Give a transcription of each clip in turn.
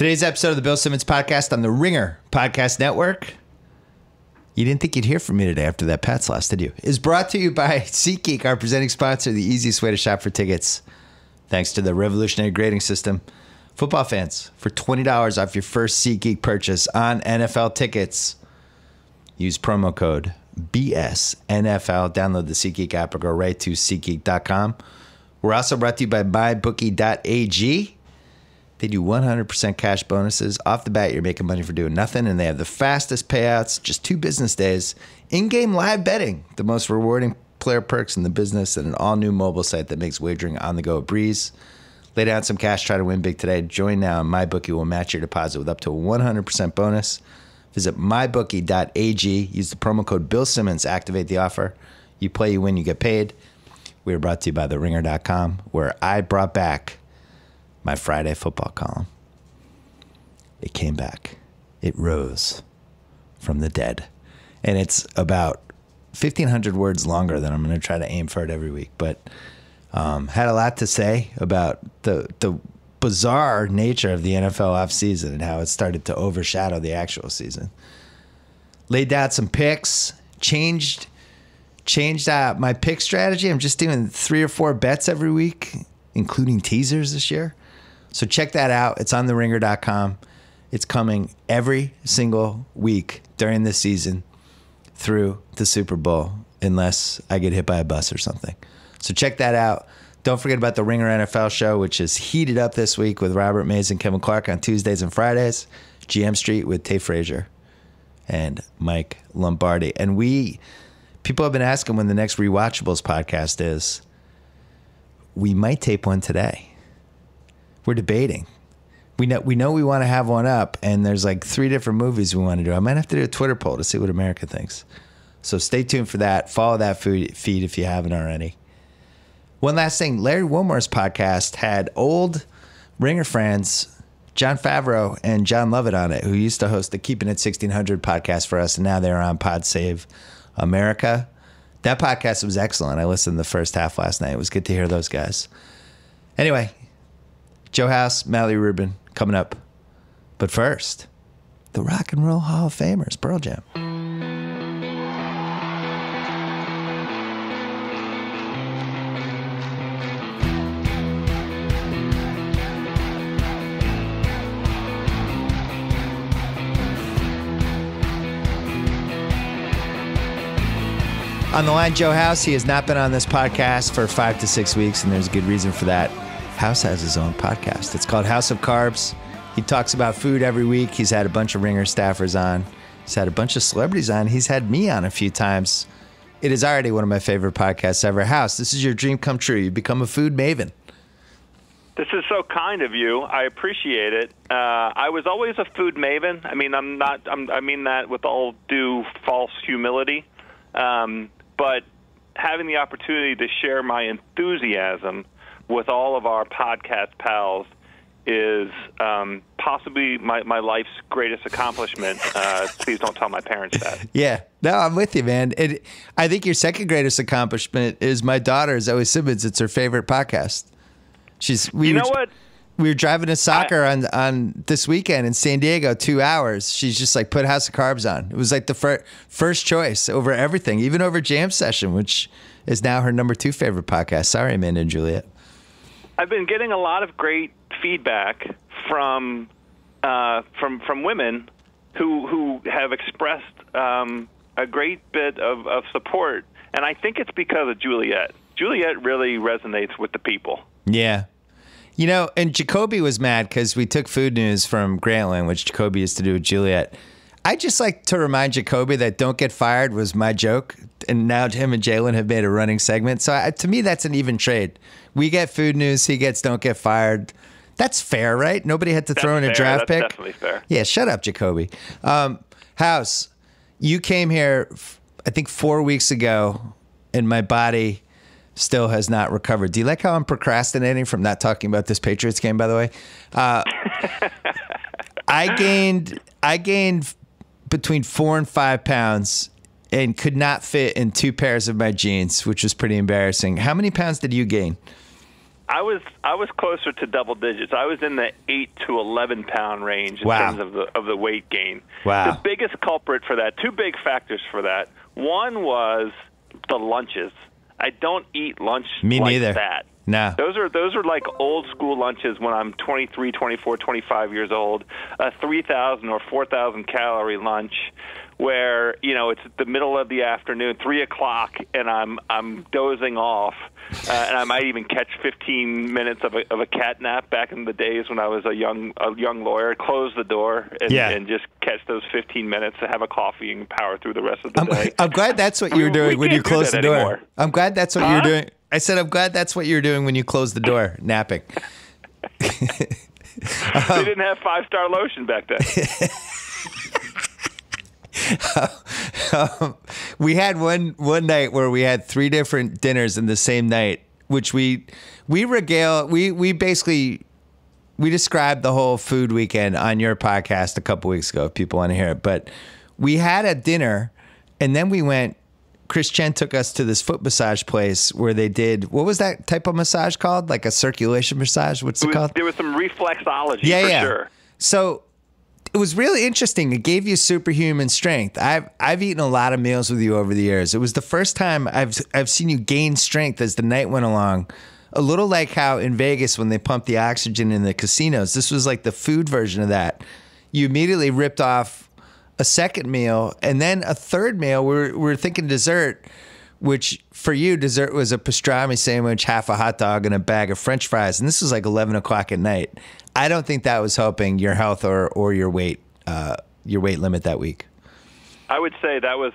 Today's episode of the Bill Simmons Podcast on the Ringer Podcast Network. You didn't think you'd hear from me today after that Pats loss, did you? Is brought to you by SeatGeek, our presenting sponsor, the easiest way to shop for tickets. Thanks to the revolutionary grading system. Football fans, for $20 off your first SeatGeek purchase on NFL tickets, use promo code BSNFL. Download the SeatGeek app or go right to SeatGeek.com. We're also brought to you by MyBookie.ag. They do 100% cash bonuses. Off the bat, you're making money for doing nothing, and they have the fastest payouts, just 2 business days. In-game live betting, the most rewarding player perks in the business, and an all-new mobile site that makes wagering on the go a breeze. Lay down some cash, try to win big today. Join now, and MyBookie will match your deposit with up to a 100% bonus. Visit MyBookie.ag. Use the promo code BillSimmons. Activate the offer. You play, you win, you get paid. We are brought to you by TheRinger.com, where I brought back my Friday football column. It came back. It rose from the dead. And it's about 1,500 words longer than I'm going to try to aim for it every week. But had a lot to say about the bizarre nature of the NFL offseason and how it started to overshadow the actual season. Laid down some picks, changed my pick strategy. I'm just doing 3 or 4 bets every week, including teasers this year. So check that out. It's on TheRinger.com. It's coming every single week during the season through the Super Bowl, unless I get hit by a bus or something. So check that out. Don't forget about the Ringer NFL show, which is heated up this week with Robert Mays and Kevin Clark on Tuesdays and Fridays. GM Street with Tay Frazier and Mike Lombardi. And people have been asking when the next Rewatchables podcast is. We might tape one today. We're debating. We know we want to have one up, and there's like 3 different movies we want to do. I might have to do a Twitter poll to see what America thinks. So stay tuned for that. Follow that feed if you haven't already. One last thing. Larry Wilmore's podcast had old Ringer friends, John Favreau and John Lovett on it, who used to host the Keeping It 1600 podcast for us, and now they're on Pod Save America. That podcast was excellent. I listened to the first half last night. It was good to hear those guys. Anyway, Joe House, Mallory Rubin, coming up. But first, the Rock and Roll Hall of Famers, Pearl Jam. On the line, Joe House. He has not been on this podcast for 5 to 6 weeks, and there's a good reason for that. House has his own podcast. It's called House of Carbs. He talks about food every week. He's had a bunch of Ringer staffers on. He's had a bunch of celebrities on. He's had me on a few times. It is already one of my favorite podcasts ever. House, this is your dream come true. You've become a food maven. This is so kind of you. I appreciate it. I was always a food maven. I mean, I mean that with all due false humility. But having the opportunity to share my enthusiasm with all of our podcast pals is possibly my life's greatest accomplishment. Please don't tell my parents that. Yeah. No, I'm with you, man. I think your second greatest accomplishment is my daughter, Zoe Simmons. It's her favorite podcast. You know what? We were driving to soccer on this weekend in San Diego, 2 hours. She's just like, put House of Carbs on. It was like the first choice over everything, even over Jam Session, which is now her number 2 favorite podcast. Sorry, Amanda and Juliet. I've been getting a lot of great feedback from women who have expressed a great bit of support, and I think it's because of Juliet. Juliet really resonates with the people. Yeah. You know, and Jacoby was mad because we took food news from Grantland, which Jacoby used to do with Juliet. I just like to remind Jacoby that "Don't Get Fired" was my joke, and now him and Jalen have made a running segment. So to me, that's an even trade. We get food news, he gets "Don't Get Fired." That's fair, right? Nobody had to throw in a draft pick. That's definitely fair. Yeah, shut up, Jacoby. House, you came here, I think 4 weeks ago, and my body still has not recovered. Do you like how I'm procrastinating from not talking about this Patriots game, by the way? I gained between 4 and 5 pounds and could not fit in 2 pairs of my jeans, which was pretty embarrassing. How many pounds did you gain? I was closer to double digits. I was in the 8 to 11 pound range in Wow. terms of the weight gain. Wow. The biggest culprit for that, two big factors for that. One was the lunches. I don't eat lunch Me like neither. that. No. Those are like old school lunches when I'm 23, 24, 25 years old. A 3,000 or 4,000 calorie lunch where, it's the middle of the afternoon, 3 o'clock, and I'm dozing off. And I might even catch 15 minutes of a cat nap back in the days when I was a young lawyer. Close the door and just catch those 15 minutes to have a coffee and power through the rest of the day. I'm glad that's what you were doing when you closed the door. Anymore. I'm glad that's what you were doing. I said, I'm glad that's what you were doing when you closed the door, napping. They didn't have 5-star lotion back then. We had one night where we had 3 different dinners in the same night, which we described the whole food weekend on your podcast a couple weeks ago if people want to hear it. But we had a dinner, and then we went. Chris Chen took us to this foot massage place where they did, what was that type of massage called? Like a circulation massage? What's it called? There was some reflexology for sure. So it was really interesting. It gave you superhuman strength. I've eaten a lot of meals with you over the years. It was the first time I've seen you gain strength as the night went along. A little like how in Vegas when they pump the oxygen in the casinos, this was like the food version of that. You immediately ripped off a second meal and then a third meal. We're thinking dessert, which for you, dessert was a pastrami sandwich, half a hot dog, and a bag of French fries. And this was like 11 o'clock at night. I don't think that was helping your health or your weight limit that week. I would say that was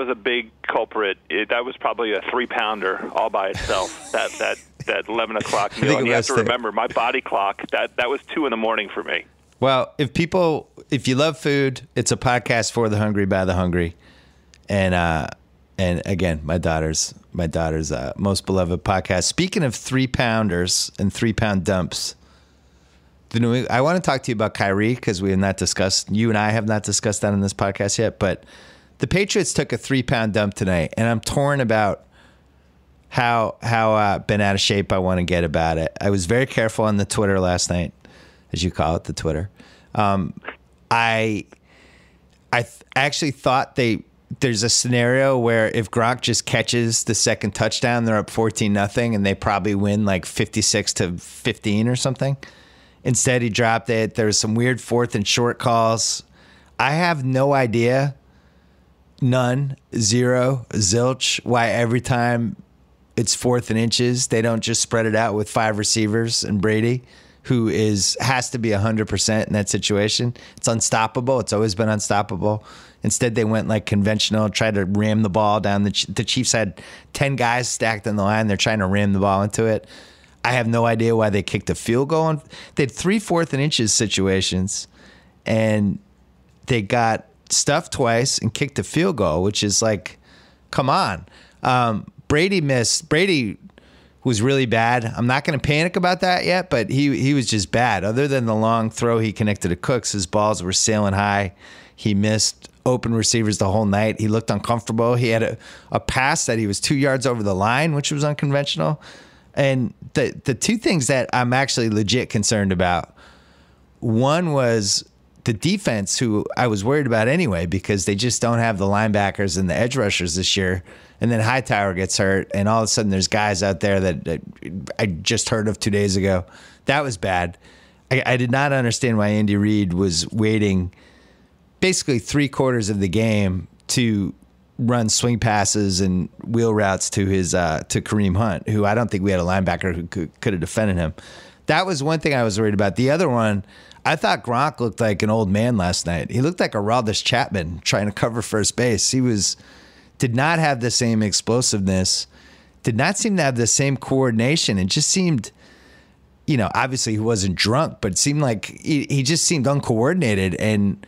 a big culprit. That was probably a 3-pounder all by itself. that 11 o'clock meal. And you have to remember, my body clock, that was 2 a.m. for me. Well, if you love food, it's a podcast for the hungry by the hungry, and again, my daughter's most beloved podcast. Speaking of 3-pounders and 3-pound dumps, I want to talk to you about Kyrie because we have not discussed. You and I have not discussed that in this podcast yet. But the Patriots took a 3-pound dump tonight, and I'm torn about how been out of shape I want to get about it. I was very careful on the Twitter last night, as you call it, the Twitter. I actually thought there's a scenario where if Gronk just catches the second touchdown, they're up 14-0, and they probably win like 56-15 or something. Instead, he dropped it. There was some weird 4th and short calls. I have no idea, none, zero, zilch, why every time it's 4th and inches, they don't just spread it out with 5 receivers and Brady, who has to be 100% in that situation. It's unstoppable. It's always been unstoppable. Instead, they went like conventional, tried to ram the ball down. The Chiefs had 10 guys stacked on the line. They're trying to ram the ball into it. I have no idea why they kicked a field goal. They had 3 4th and inches situations, and they got stuffed twice and kicked a field goal, which is like, come on. Brady missed. Brady was really bad. I'm not going to panic about that yet, but he was just bad. Other than the long throw he connected to Cooks, his balls were sailing high. He missed open receivers the whole night. He looked uncomfortable. He had a pass that he was 2 yards over the line, which was unconventional. And the two things that I'm actually legit concerned about, one was the defense, who I was worried about anyway, because they just don't have the linebackers and the edge rushers this year. And then Hightower gets hurt, and all of a sudden there's guys out there that I just heard of 2 days ago. That was bad. I did not understand why Andy Reid was waiting basically 3/4 of the game to run swing passes and wheel routes to to Kareem Hunt, who I don't think we had a linebacker who could have defended him. That was one thing I was worried about. The other one, I thought Gronk looked like an old man last night. He looked like a Aroldis Chapman trying to cover first base. He did not have the same explosiveness, did not seem to have the same coordination. It just seemed, obviously he wasn't drunk, but it seemed like he just seemed uncoordinated and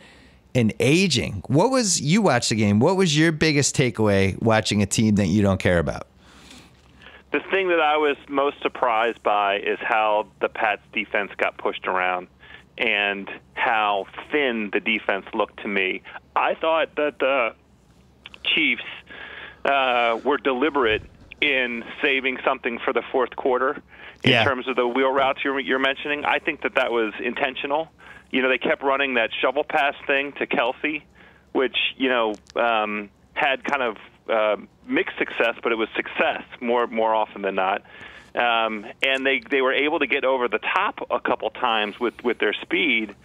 aging. You watched the game. What was your biggest takeaway watching a team that you don't care about? The thing that I was most surprised by is how the Pats defense got pushed around and how thin the defense looked to me. I thought that the Chiefs were deliberate in saving something for the fourth quarter in terms of the wheel routes you're mentioning. I think that was intentional. They kept running that shovel pass thing to Kelsey, which, had kind of mixed success, but it was success more often than not. And they were able to get over the top a couple times with their speed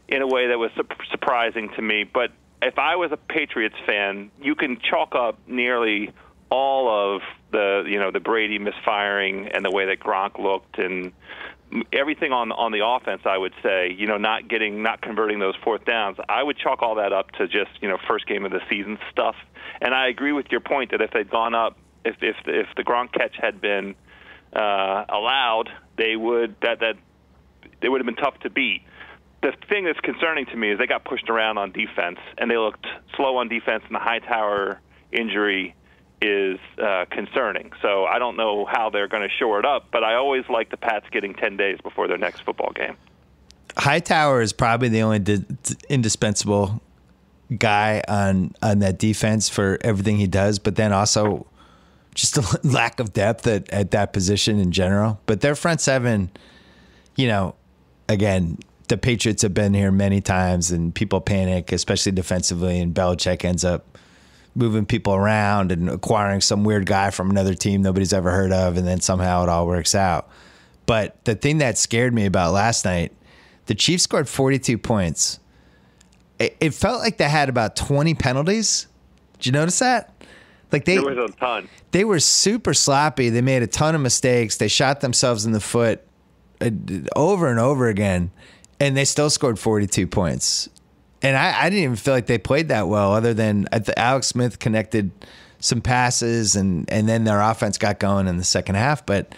in a way that was surprising to me. But if I was a Patriots fan, you can chalk up nearly all of the Brady misfiring and the way that Gronk looked and everything on the offense. I would say, not converting those fourth downs. I would chalk all that up to just first game of the season stuff. And I agree with your point that if they'd gone up, if the Gronk catch had been allowed, they would have been tough to beat. The thing that's concerning to me is they got pushed around on defense, and they looked slow on defense, and the Hightower injury is concerning. So I don't know how they're going to shore it up, but I always like the Pats getting 10 days before their next football game. Hightower is probably the only indispensable guy on that defense for everything he does, but then also just a lack of depth at that position in general. But their front seven, again, the Patriots have been here many times, and people panic, especially defensively, and Belichick ends up moving people around and acquiring some weird guy from another team nobody's ever heard of, and then somehow it all works out. But the thing that scared me about last night, the Chiefs scored 42 points. It felt like they had about 20 penalties. Did you notice that? Like there was a ton. They were super sloppy. They made a ton of mistakes. They shot themselves in the foot over and over again, and they still scored 42 points. And I didn't even feel like they played that well, other than Alex Smith connected some passes, and then their offense got going in the second half. But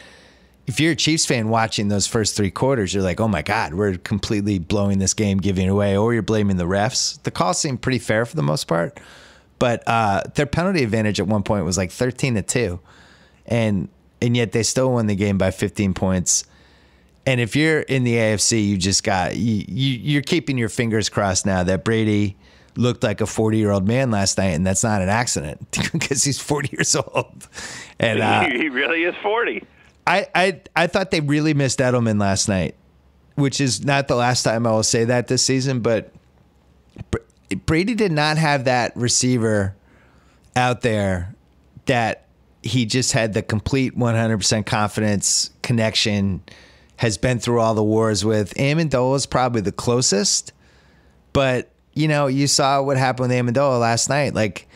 if you're a Chiefs fan watching those first three quarters, you're like, oh, my God, we're completely blowing this game, giving it away, or you're blaming the refs. The call seemed pretty fair for the most part. But their penalty advantage at one point was like 13-2. And yet they still won the game by 15 points. And if you're in the AFC, you just you're keeping your fingers crossed now that Brady looked like a 40-year-old man last night, and that's not an accident because he's 40 years old. And he really is 40. I thought they really missed Edelman last night, which is not the last time I will say that this season, but Brady did not have that receiver out there that he just had the complete 100% confidence connection, has been through all the wars with. Amendola is probably the closest, but you saw what happened with Amendola last night. Like,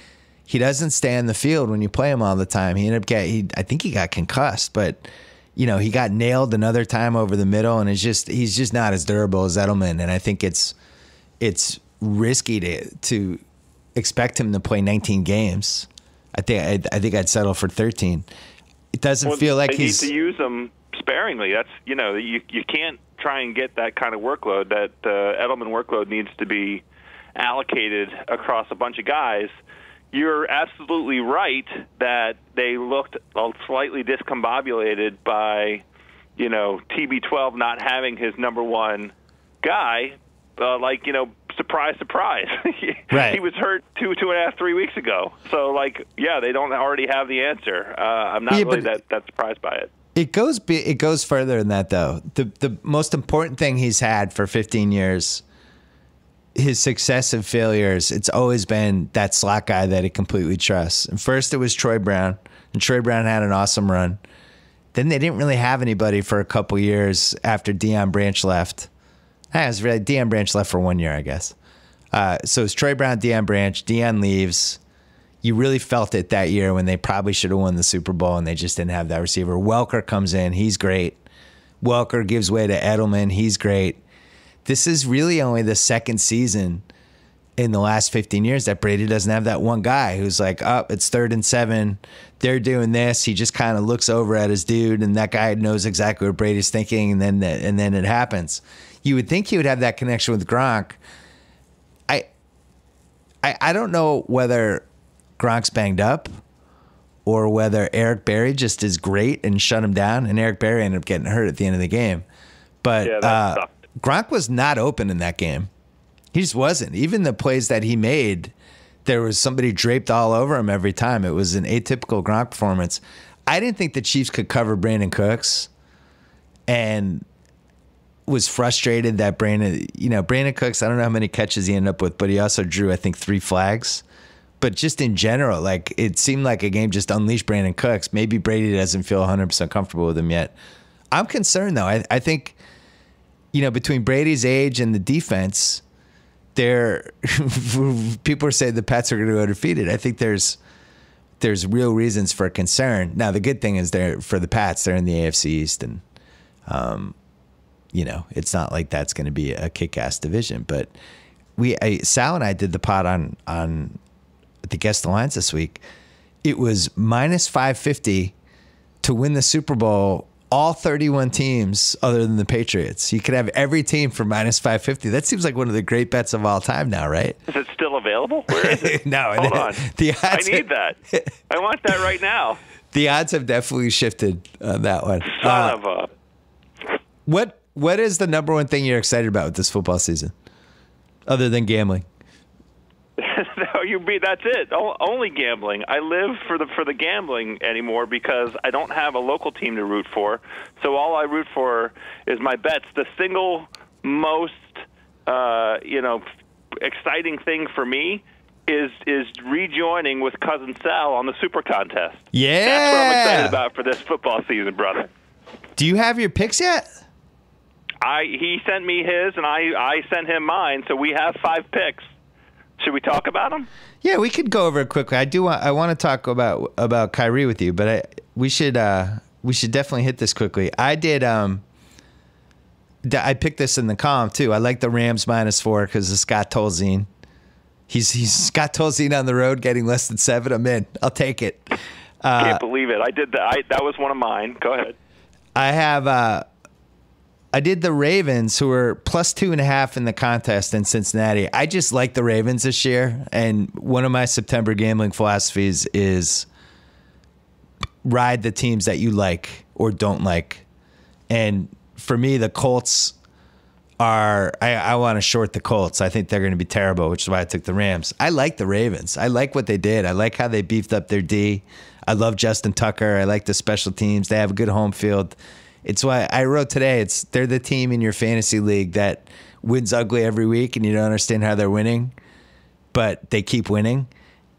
he doesn't stay on the field when you play him all the time. He ended up I think he got concussed, but he got nailed another time over the middle, and he's just not as durable as Edelman. And I think it's risky to expect him to play 19 games. I think I'd settle for 13. It doesn't feel like they need to use him sparingly. That's you can't try and get that kind of workload. That Edelman workload needs to be allocated across a bunch of guys. You're absolutely right that they looked slightly discombobulated by TB12 not having his number one guy. Surprise, surprise. Right. He was hurt 2.5, 3 weeks ago. So they don't already have the answer. I'm not really that surprised by it. It goes further than that, though. The most important thing he's had for 15 years, his success and failures, it's always been that slot guy that he completely trusts. And first it was Troy Brown, and Troy Brown had an awesome run. Then they didn't really have anybody for a couple years after Deion Branch left. It was really Deion Branch left for 1 year, I guess. So it's Troy Brown, Deion Branch. Deion leaves. You really felt it that year when they probably should have won the Super Bowl, and they just didn't have that receiver. Welker comes in. He's great. Welker gives way to Edelman. He's great. This is really only the second season in the last 15 years that Brady doesn't have that one guy who's like, it's 3rd and 7. They're doing this. He just kind of looks over at his dude, and that guy knows exactly what Brady's thinking, and then it happens. You would think he would have that connection with Gronk. I don't know whether Gronk's banged up or whether Eric Berry just is great and shut him down, and Eric Berry ended up getting hurt at the end of the game. But Gronk was not open in that game. He just wasn't. Even the plays that he made, there was somebody draped all over him every time. It was an atypical Gronk performance. I didn't think the Chiefs could cover Brandon Cooks. and was frustrated that Brandon Cooks, I don't know how many catches he ended up with, but he also drew, I think, 3 flags. But just in general, like, it seemed like a game just unleashed Brandon Cooks. Maybe Brady doesn't feel 100% comfortable with him yet. I'm concerned, though. I think, between Brady's age and the defense, people are saying the Pats are going to go undefeated. I think there's real reasons for concern. Now, the good thing is for the Pats, they're in the AFC East, and it's not like that's going to be a kick-ass division. But Sal and I did the pod on the Guest the Lines this week. It was minus 550 to win the Super Bowl. All 31 teams other than the Patriots. You could have every team for minus 550. That seems like one of the great bets of all time now, right? Is it still available? Where is it? No. Hold on. The odds I need that. I want that right now. The odds have definitely shifted on that one. Son of a... What is the number one thing you're excited about with this football season, other than gambling? That's it. Only gambling. I live for the gambling anymore because I don't have a local team to root for. So all I root for is my bets. The single most exciting thing for me is rejoining with Cousin Sal on the Super Contest. Yeah, that's what I'm excited about for this football season, brother. Do you have your picks yet? He sent me his, and I sent him mine. So we have 5 picks. Should we talk about them? Yeah, we could go over it quickly. I want to talk about Kyrie with you, but we should definitely hit this quickly. I did. I picked this in the column too. I like the Rams -4 because of Scott Tolzien. He's Scott Tolzien on the road getting less than 7. I'm in. I'll take it. Can't believe it. I did that. That was one of mine. Go ahead. I did the Ravens, who were plus 2.5 in the contest in Cincinnati. I just like the Ravens this year, and one of my September gambling philosophies is ride the teams that you like or don't like. And for me, the Colts are I want to short the Colts. I think they're going to be terrible, which is why I took the Rams. I like the Ravens. I like what they did. I like how they beefed up their D. I love Justin Tucker. I like the special teams. They have a good home field. It's why I wrote today, they're the team in your fantasy league that wins ugly every week and you don't understand how they're winning, but they keep winning.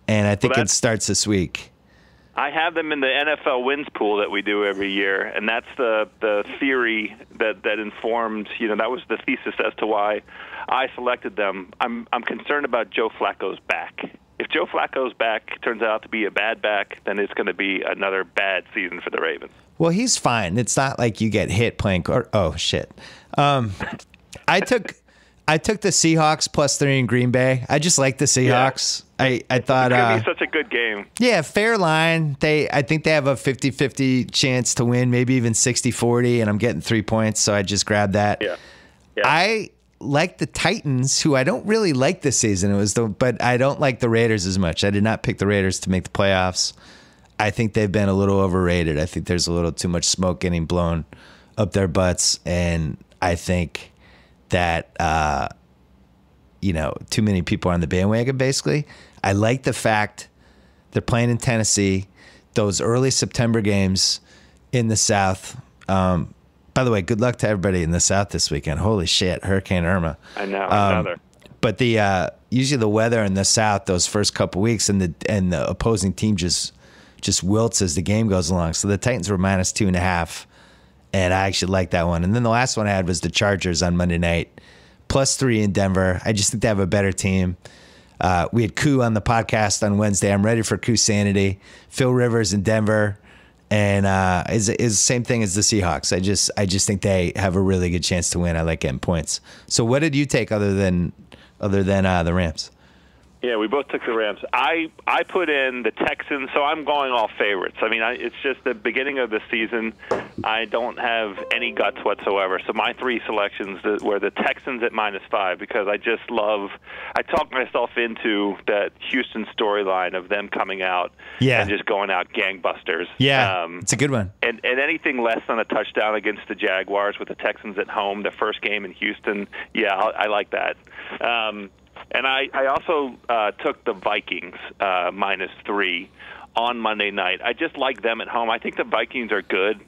And I think it starts this week. I have them in the NFL wins pool that we do every year, and that's the theory that informed, that was the thesis as to why I selected them. I'm concerned about Joe Flacco's back. If Joe Flacco's back turns out to be a bad back, then it's going to be another bad season for the Ravens. Well, he's fine. It's not like you get hit playing. Oh shit! I took the Seahawks +3 in Green Bay. I just like the Seahawks. Yeah. I thought it's gonna be such a good game. Yeah, fair line. I think they have a 50-50 chance to win, maybe even 60-40, and I'm getting 3 points, so I just grabbed that. Yeah. I like the Titans, who I don't really like this season. But I don't like the Raiders as much. I did not pick the Raiders to make the playoffs. I think they've been a little overrated. I think there's a little too much smoke getting blown up their butts, and I think that too many people are on the bandwagon. Basically, I like the fact they're playing in Tennessee. Those early September games in the South. By the way, good luck to everybody in the South this weekend. Holy shit, Hurricane Irma. I know, another. But the usually the weather in the South those first couple weeks, and the opposing team just wilts as the game goes along. So the Titans were -2.5, and I actually like that one. And then the last one I had was the Chargers on Monday night, +3 in Denver. I just think they have a better team. We had Koo on the podcast on Wednesday. I'm ready for Koo sanity. Phil Rivers in Denver, and is the same thing as the Seahawks. I just think they have a really good chance to win. I like getting points. So what did you take other than the Rams? Yeah, we both took the Rams. I put in the Texans, so I'm going all favorites. I mean, it's just the beginning of the season. I don't have any guts whatsoever. So my 3 selections were the Texans at -5 because I just love – I talked myself into that Houston storyline of them coming out and just going out gangbusters. Yeah, it's a good one. And anything less than a touchdown against the Jaguars with the Texans at home, the first game in Houston, I like that. And I also took the Vikings -3 on Monday night. I just like them at home. I think the Vikings are good.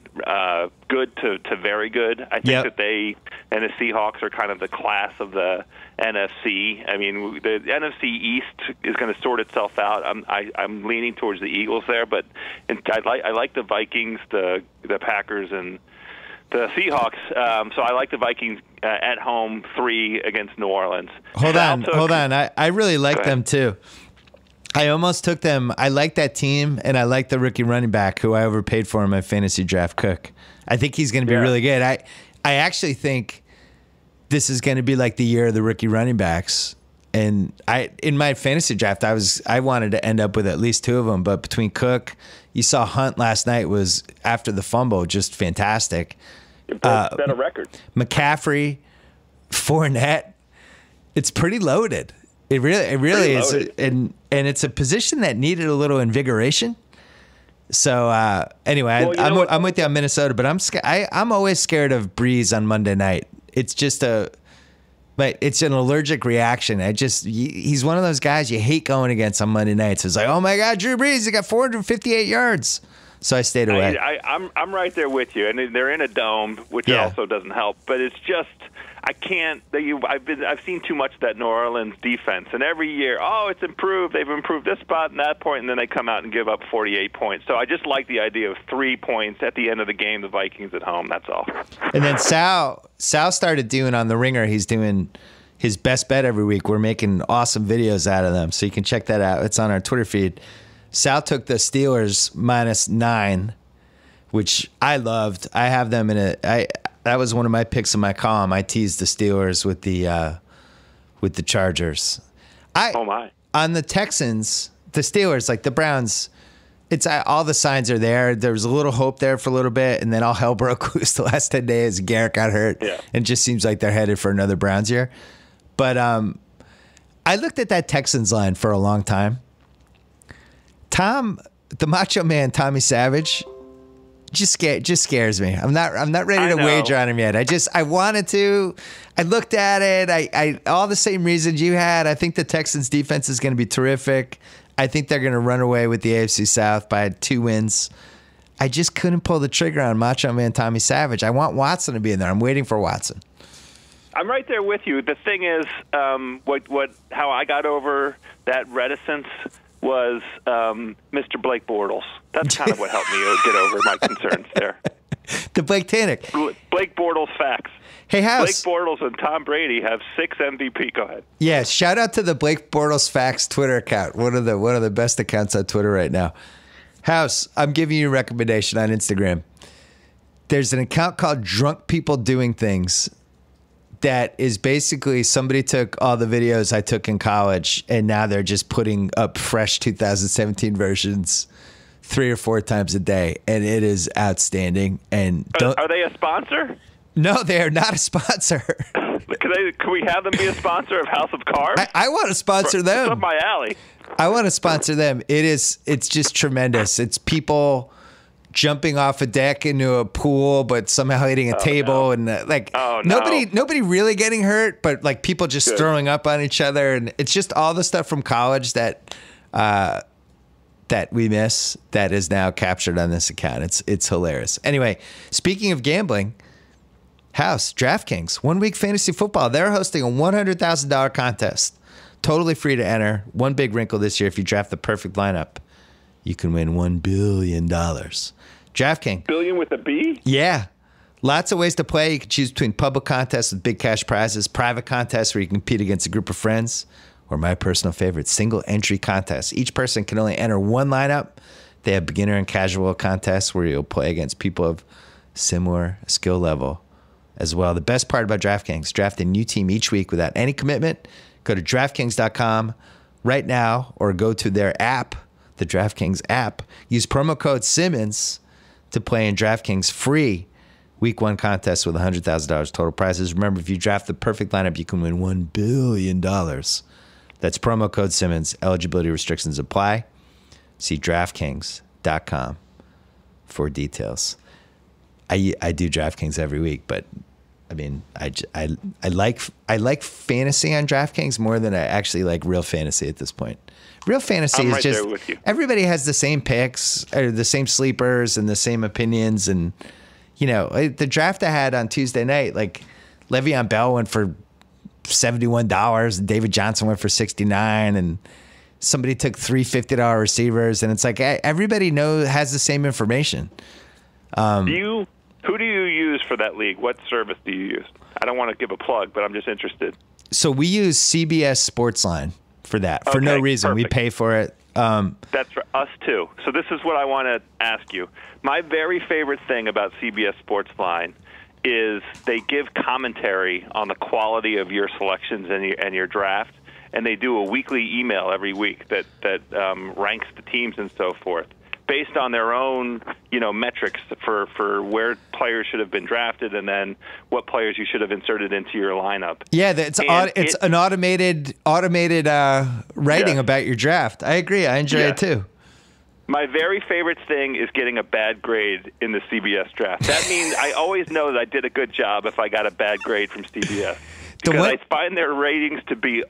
good to very good. I think that they and the Seahawks are kind of the class of the NFC. I mean, the NFC East is going to sort itself out. I'm leaning towards the Eagles there, but I like the Vikings, the Packers, and the Seahawks. So I like the Vikings at home 3 against New Orleans. Hold on. I really like them too. I almost took them. I like that team, and I like the rookie running back who I overpaid for in my fantasy draft, Cook. I think he's going to be really good. I actually think this is going to be like the year of the rookie running backs. And in my fantasy draft, I wanted to end up with at least 2 of them. But between Cook, you saw Hunt last night was after the fumble, just fantastic. Set a record. McCaffrey, Fournette, it's pretty loaded. It really is, and it's a position that needed a little invigoration. So anyway, I'm with you on Minnesota, but I'm always scared of Breeze on Monday night. It's just it's an allergic reaction. He's one of those guys you hate going against on Monday nights. It's like, oh my God, Drew Brees, he got 458 yards. So I stayed away. I'm right there with you, and they're in a dome, which also doesn't help. But it's just I can't. I've seen too much of that New Orleans defense, and every year, it's improved. They've improved this spot and that point, and then they come out and give up 48 points. So I just like the idea of 3 points at the end of the game. The Vikings at home. That's all. And then Sal started doing on the Ringer. He's doing his best bet every week. We're making awesome videos out of them, so you can check that out. It's on our Twitter feed. Sal took the Steelers -9, which I loved. I have them in that was one of my picks in my column. I teased the Steelers with the Chargers. On the Texans, the Steelers, like the Browns, it's all the signs are there. There was a little hope there for a little bit, and then all hell broke loose the last 10 days. Garrett got hurt, and it just seems like they're headed for another Browns year. But I looked at that Texans line for a long time. The Macho Man, Tommy Savage, just scares me. I'm not ready to wager on him yet. I wanted to. I looked at it. I all the same reasons you had. I think the Texans defense is going to be terrific. I think they're going to run away with the AFC South by 2 wins. I just couldn't pull the trigger on Macho Man Tommy Savage. I want Watson to be in there. I'm waiting for Watson. I'm right there with you. The thing is, how I got over that reticence was Mr. Blake Bortles. That's kind of what helped me get over my concerns there. The Blake Tannick. Blake Bortles facts. Hey, House. Blake Bortles and Tom Brady have 6 MVP. Go ahead. Yeah, shout out to the Blake Bortles facts Twitter account. One of the best accounts on Twitter right now. House, I'm giving you a recommendation on Instagram. There's an account called Drunk People Doing Things that is basically somebody took all the videos I took in college, and now they're just putting up fresh 2017 versions 3 or 4 times a day, and it is outstandanding. And are they a sponsor? No, they are not a sponsor. Can we have them be a sponsor of House of Carbs? I want to sponsor them. It's up my alley. I want to sponsor them. It's just tremendous. It's people jumping off a deck into a pool, but somehow hitting a table, and nobody really getting hurt, but like people just throwing up on each other, and it's just all the stuff from college that we miss that is now captured on this account. It's hilarious. Anyway, speaking of gambling, House, DraftKings, 1 week fantasy football. They're hosting a $100,000 contest, totally free to enter. One big wrinkle this year: if you draft the perfect lineup, you can win $1 billion. DraftKings. Billion with a B? Yeah. Lots of ways to play. You can choose between public contests with big cash prizes, private contests where you can compete against a group of friends, or my personal favorite, single entry contests. Each person can only enter one lineup. They have beginner and casual contests where you'll play against people of similar skill level as well. The best part about DraftKings, draft a new team each week without any commitment. Go to DraftKings.com right now, or go to their app, the DraftKings app. Use promo code Simmons to play in DraftKings free Week 1 contest with $100,000 total prizes. Remember, if you draft the perfect lineup, you can win $1 billion. That's promo code Simmons. Eligibility restrictions apply. See DraftKings.com for details. I do DraftKings every week, but I mean, I like fantasy on DraftKings more than I actually like real fantasy at this point. Real fantasy is just everybody has the same picks or the same sleepers and the same opinions, and the draft I had on Tuesday night, like Le'Veon Bell went for $71 and David Johnson went for $69, and somebody took three $50 receivers, and it's like everybody has the same information. Who do you use for that league? What service do you use? I don't want to give a plug, but I'm just interested. So we use CBS Sportsline for that for no reason. Perfect. We pay for it. That's for us too. So this is what I want to ask you. My very favorite thing about CBS Sportsline is they give commentary on the quality of your selections and your draft, and they do a weekly email every week that ranks the teams and so forth based on their own metrics for where players should have been drafted and then what players you should have inserted into your lineup. Yeah, it's an automated writing about your draft. I agree. I enjoy it too. My very favorite thing is getting a bad grade in the CBS draft. That means I always know that I did a good job if I got a bad grade from CBS. Because I find their ratings to be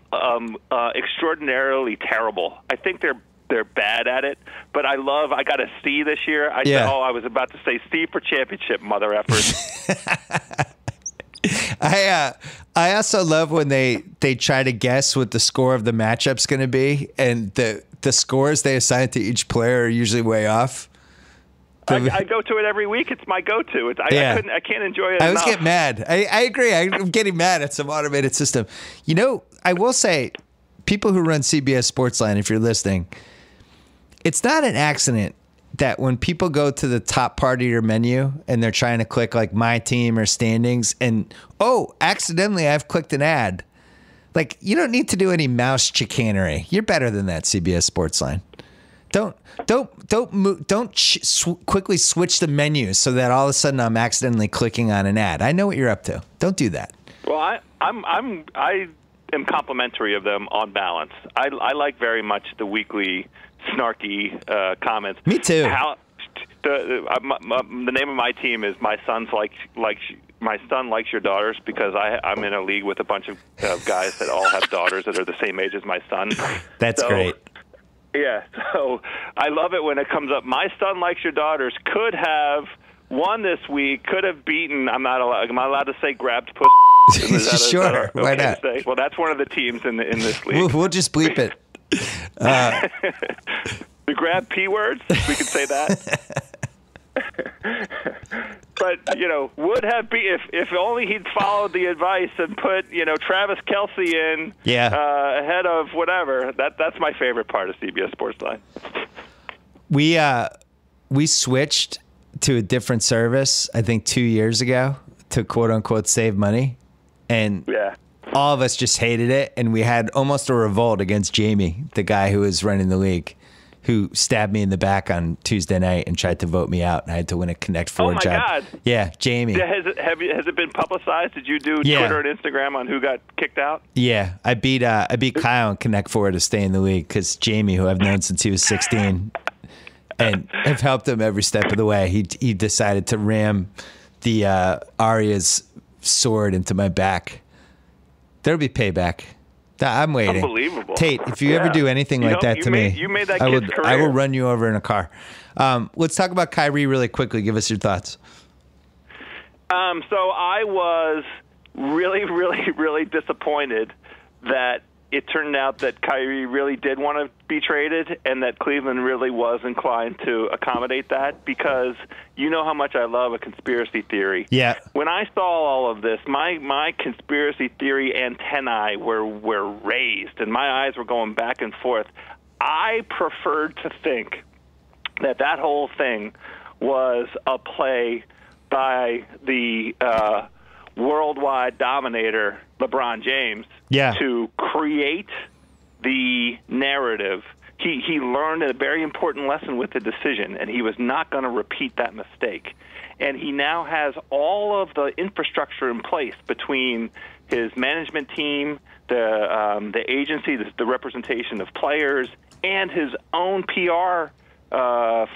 extraordinarily terrible. I think they're bad at it, but I got a C this year. I was about to say C for championship, mother effort. I also love when they try to guess what the score of the matchup's going to be, and the scores they assign to each player are usually way off. I go to it every week. It's my go-to. I can't enjoy it enough. I always get mad. I agree. I'm getting mad at some automated system. I will say, people who run CBS Sportsline, if you're listening, it's not an accident that when people go to the top part of your menu and they're trying to click like my team or standings and, accidentally I've clicked an ad. Like, you don't need to do any mouse chicanery. You're better than that, CBS Sportsline. Don't quickly switch the menus so that all of a sudden I'm accidentally clicking on an ad. I know what you're up to. Don't do that. Well, I am complimentary of them on balance. I like very much the weekly snarky comments. Me too. The name of my team is my son likes your daughters, because I'm in a league with a bunch of guys that all have daughters that are the same age as my son. That's great. Yeah, so I love it when it comes up. My son likes your daughters. Could have won this week. Could have beaten. Am I allowed to say grabbed pussy? Sure. Why not? Well, that's one of the teams in this league. We'll just bleep it. The grab P words. We could say that. But would have been if only he'd followed the advice and put Travis Kelce in ahead of whatever. That's my favorite part of CBS Sportsline. We switched to a different service, I think 2 years ago, to quote unquote save money, and all of us just hated it, and we had almost a revolt against Jamie, the guy who was running the league, who stabbed me in the back on Tuesday night and tried to vote me out, and I had to win a Connect Four job. Oh, my God. Yeah, Jamie. Has it been publicized? Did you do Twitter and Instagram on who got kicked out? Yeah, I beat Kyle in Connect Four to stay in the league, because Jamie, who I've known since he was 16, and have helped him every step of the way, he decided to ram the Arya's sword into my back. There'll be payback. I'm waiting. Unbelievable. Tate, if you ever do anything like that to me, you made that kid's career. I will run you over in a car. Let's talk about Kyrie really quickly. Give us your thoughts. So I was really, really, really disappointed that it turned out that Kyrie really did want to be traded, and that Cleveland really was inclined to accommodate that, because you know how much I love a conspiracy theory. Yeah. When I saw all of this, my conspiracy theory antennae were raised, and my eyes were going back and forth. I preferred to think that whole thing was a play by the worldwide dominator LeBron James to create the narrative. He learned a very important lesson with the decision, and he was not going to repeat that mistake. And he now has all of the infrastructure in place between his management team, the agency, the representation of players, and his own PR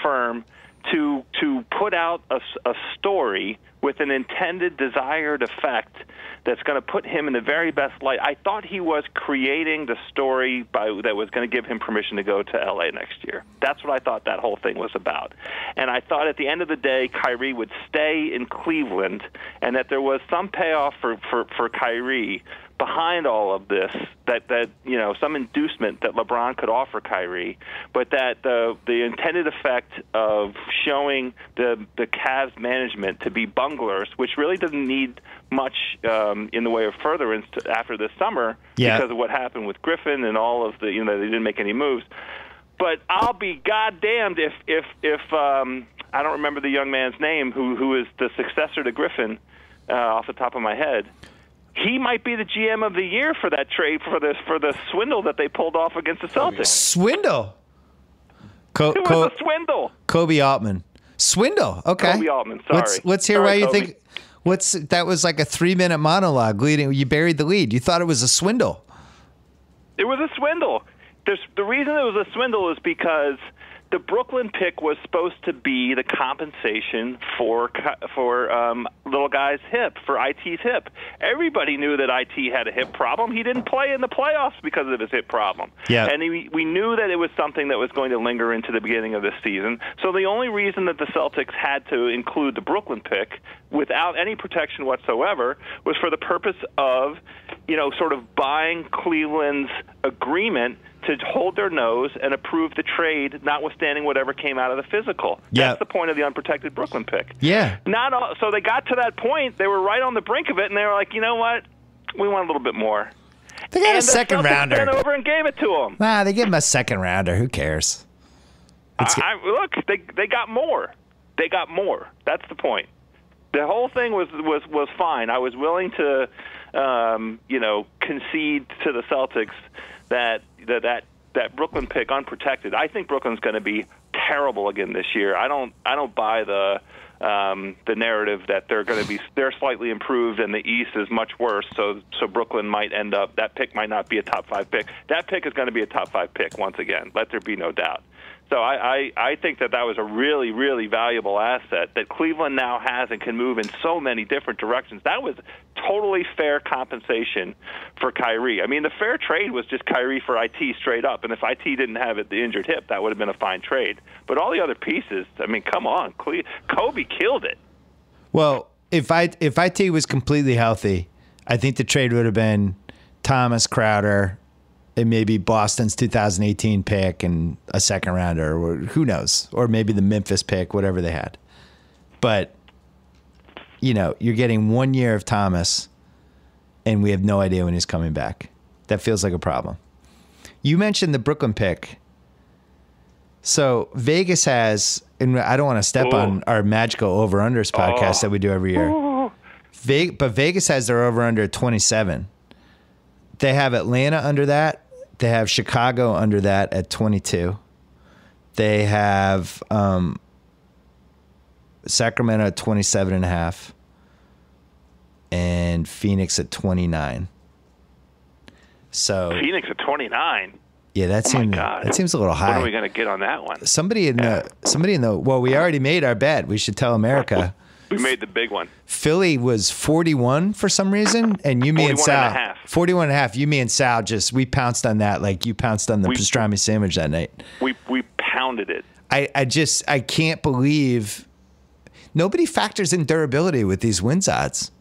firm to put out a story with an intended desired effect that's going to put him in the very best light. I thought he was creating the story that was going to give him permission to go to L.A. next year. That's what I thought that whole thing was about. And I thought at the end of the day, Kyrie would stay in Cleveland and that there was some payoff for Kyrie behind all of this, that some inducement that LeBron could offer Kyrie, but that the intended effect of showing the Cavs management to be bunglers, which really doesn't need much in the way of furtherance after this summer because of what happened with Griffin and all of the, they didn't make any moves. But I'll be goddamned if I don't remember the young man's name who is the successor to Griffin off the top of my head. He might be the GM of the year for that trade for the swindle that they pulled off against the Celtics. Swindle. It was a swindle. Kobe Altman. Swindle. Okay. Kobe Altman. Sorry. Let's hear why you think. That was like a 3-minute monologue leading. You buried the lead. You thought it was a swindle. It was a swindle. The reason it was a swindle is because the Brooklyn pick was supposed to be the compensation for little guy's hip, for IT's hip. Everybody knew that IT had a hip problem. He didn't play in the playoffs because of his hip problem. Yeah. And we knew that it was something that was going to linger into the beginning of this season. So the only reason that the Celtics had to include the Brooklyn pick without any protection whatsoever was for the purpose of, sort of buying Cleveland's agreement to hold their nose and approve the trade, notwithstanding whatever came out of the physical. Yeah. That's the point of the unprotected Brooklyn pick. Yeah. So they got to that point. They were right on the brink of it, and they were like, you know what? We want a little bit more. They got a second rounder. Went over and gave it to him. Nah, they gave him a second rounder. Who cares? Look, they got more. They got more. That's the point. The whole thing was fine. I was willing to, concede to the Celtics that Brooklyn pick unprotected. I think Brooklyn's going to be terrible again this year. I don't buy the narrative that they're slightly improved and the East is much worse. So Brooklyn might end up, that pick might not be a top 5 pick. That pick is going to be a top 5 pick once again. Let there be no doubt. So I think that was a really, really valuable asset that Cleveland now has and can move in so many different directions. That was totally fair compensation for Kyrie. I mean, the fair trade was just Kyrie for IT straight up. And if IT didn't have the injured hip, that would have been a fine trade. But all the other pieces, I mean, come on. Kobe killed it. Well, if IT was completely healthy, I think the trade would have been Thomas, Crowder, and maybe Boston's 2018 pick and a second rounder, or who knows, or maybe the Memphis pick, whatever they had. But, you're getting 1 year of Thomas, and we have no idea when he's coming back. That feels like a problem. You mentioned the Brooklyn pick. So Vegas has, and I don't want to step on our magical over-unders podcast that we do every year. But Vegas has their over-under at 27. They have Atlanta under that. They have Chicago under that at 22. They have Sacramento at 27.5 and Phoenix at 29. So Phoenix at 29. Yeah, that seems a little high. When are we going to get on that one? Somebody in the well, we already made our bet. We should tell America. We made the big one. Philly was 41 for some reason, and me and Sal 41.5. You, me, and Sal we pounced on that like you pounced on the pastrami sandwich that night. We pounded it. I can't believe nobody factors in durability with these wins odds.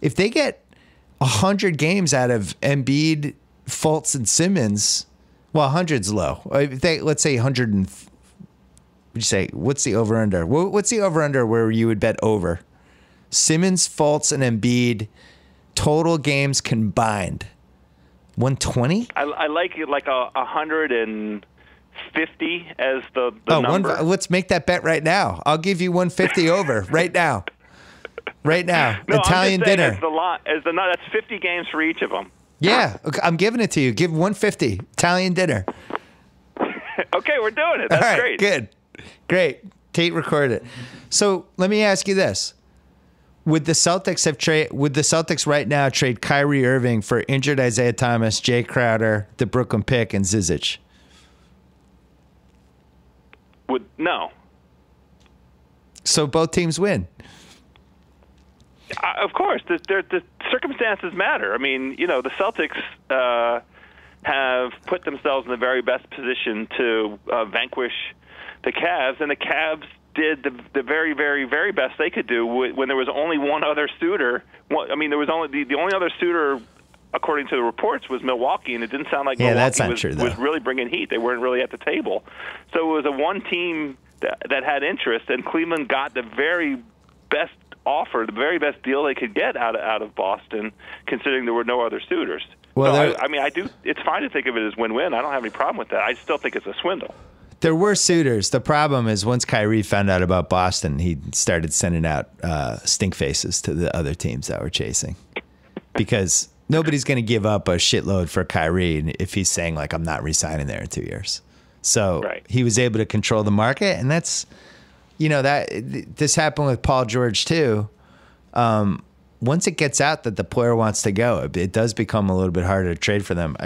If they get 100 games out of Embiid, Fultz, and Simmons, well, 100's low. Let's say 100 and. Would you say, what's the over-under? What's the over-under where you would bet over? Simmons, Fultz, and Embiid, total games combined. 120? I like it like 150 as the number. Let's make that bet right now. I'll give you 150 over right now. Right now. No, Italian I'm just dinner. That's 50 games for each of them. Yeah, I'm giving it to you. Give 150. Italian dinner. Okay, we're doing it. That's all right, great. Good. Great. Tate recorded it. So let me ask you this. Would the Celtics right now trade Kyrie Irving for injured Isaiah Thomas, Jay Crowder, the Brooklyn pick, and Zizic? No. So both teams win. Of course, the circumstances matter. I mean, the Celtics have put themselves in the very best position to vanquish the Cavs, and the Cavs did the very, very, very best they could do when there was only one other suitor. I mean, there was only the only other suitor, according to the reports, was Milwaukee, and it didn't sound like Milwaukee was really bringing heat. They weren't really at the table. So it was a one team that had interest, and Cleveland got the very best offer, the very best deal they could get out of Boston, considering there were no other suitors. Well, I do. It's fine to think of it as win-win. I don't have any problem with that. I still think it's a swindle. There were suitors. The problem is once Kyrie found out about Boston, he started sending out stink faces to the other teams that were chasing, because nobody's going to give up a shitload for Kyrie if he's saying, like, I'm not re-signing there in 2 years. So He was able to control the market, and that's, this happened with Paul George too. Once it gets out that the player wants to go, it does become a little bit harder to trade for them.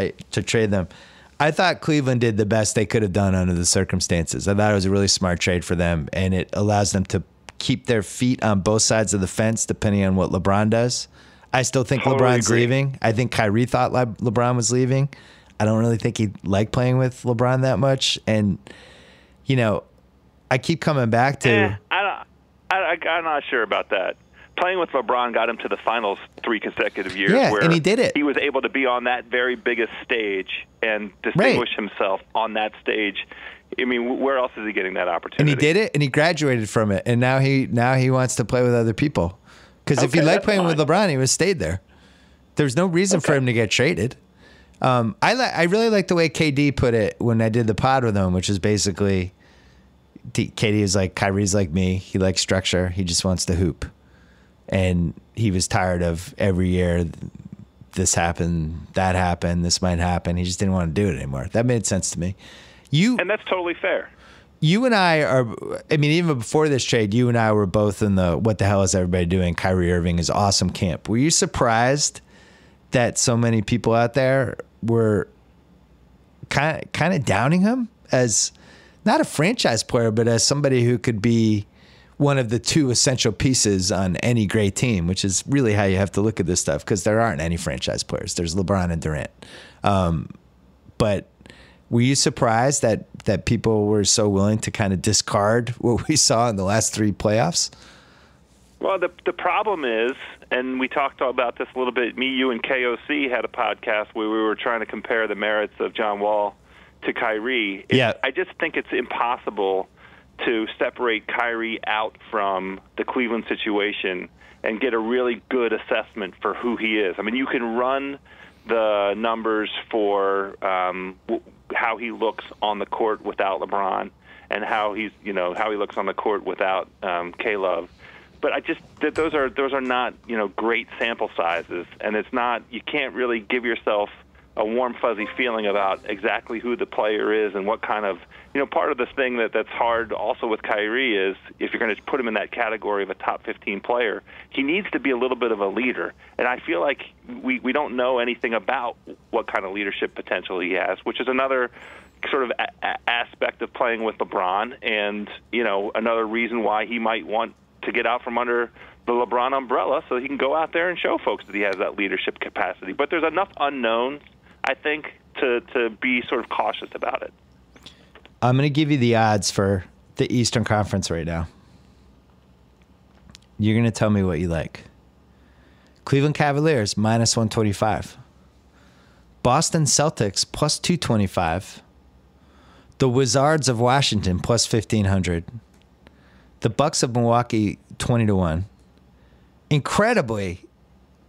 I thought Cleveland did the best they could have done under the circumstances. I thought it was a really smart trade for them, and it allows them to keep their feet on both sides of the fence depending on what LeBron does. I still think LeBron's leaving. I think Kyrie thought LeBron was leaving. I don't really think he liked playing with LeBron that much. And, I keep coming back to... I'm not sure about that. Playing with LeBron got him to the finals 3 consecutive years. Yeah, where and he did it. He was able to be on that very biggest stage and distinguish himself on that stage. I mean, where else is he getting that opportunity? And he did it, and he graduated from it, and now he wants to play with other people. Because if he liked playing with LeBron, he would have stayed there. There's no reason for him to get traded. I really like the way KD put it when I did the pod with him, which is basically KD is like, Kyrie's like me. He likes structure. He just wants to hoop. And he was tired of every year, this happened, that happened, this might happen. He just didn't want to do it anymore. That made sense to me. And that's totally fair. You and I even before this trade, you and I were both in the what the hell is everybody doing? Kyrie Irving is awesome camp. Were you surprised that so many people out there were kind of downing him as not a franchise player, but as somebody who could be one of the 2 essential pieces on any great team, which is really how you have to look at this stuff, because there aren't any franchise players. There's LeBron and Durant. But were you surprised that people were so willing to kind of discard what we saw in the last 3 playoffs? Well, the problem is, and we talked about this a little bit, me, you, and KOC had a podcast where we were trying to compare the merits of John Wall to Kyrie. I just think it's impossible to separate Kyrie out from the Cleveland situation and get a really good assessment for who he is. I mean, you can run the numbers for how he looks on the court without LeBron and how he looks on the court without K-Love. But those are not, great sample sizes, and it's not, you can't really give yourself a warm, fuzzy feeling about exactly who the player is and what kind of, part of the thing that's hard also with Kyrie is if you're going to put him in that category of a top 15 player, he needs to be a little bit of a leader. And I feel like we don't know anything about what kind of leadership potential he has, which is another sort of aspect of playing with LeBron and, another reason why he might want to get out from under the LeBron umbrella so he can go out there and show folks that he has that leadership capacity. But there's enough unknowns, I think, to be sort of cautious about it. I'm going to give you the odds for the Eastern Conference right now. You're going to tell me what you like. Cleveland Cavaliers, minus 125. Boston Celtics, plus 225. The Wizards of Washington, plus 1,500. The Bucks of Milwaukee, 20-1.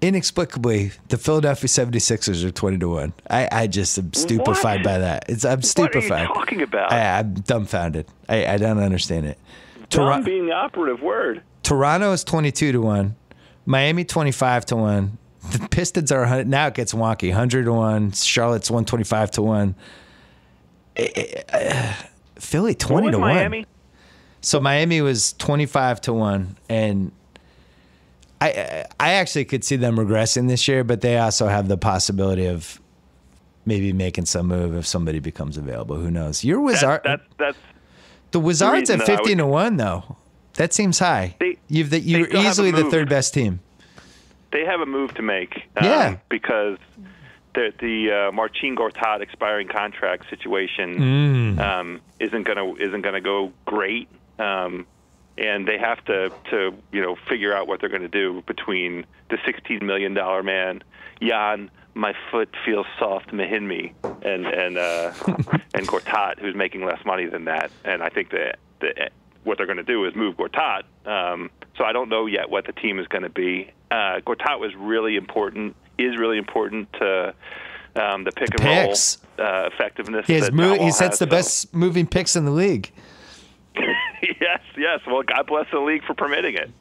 Inexplicably, the Philadelphia 76ers are 20-1. I just am stupefied by that. I'm stupefied. What are you talking about? I'm dumbfounded. I don't understand it. Dumb being the operative word. Toronto is 22-1. Miami 25-1. The Pistons are 100. Now it gets wonky. 100-1. Charlotte's 125-1. Philly 20-1. Miami? So Miami was 25-1, and I actually could see them regressing this year, but they also have the possibility of maybe making some move if somebody becomes available. Who knows? Your Wizard, that's the Wizards at 15-1 though. That seems high. You're still easily the third best team. They have a move to make. Because the Marcin Gortat expiring contract situation isn't gonna go great, and they have to figure out what they're going to do between the $16 million man Jan, my foot feels soft Mahinmi, and Gortat, who's making less money than that. And I think that what they're going to do is move Gortat. So I don't know yet what the team is going to be. Gortat is really important to the pick and roll effectiveness. He sets the best moving picks in the league. Yes. Well, God bless the league for permitting it.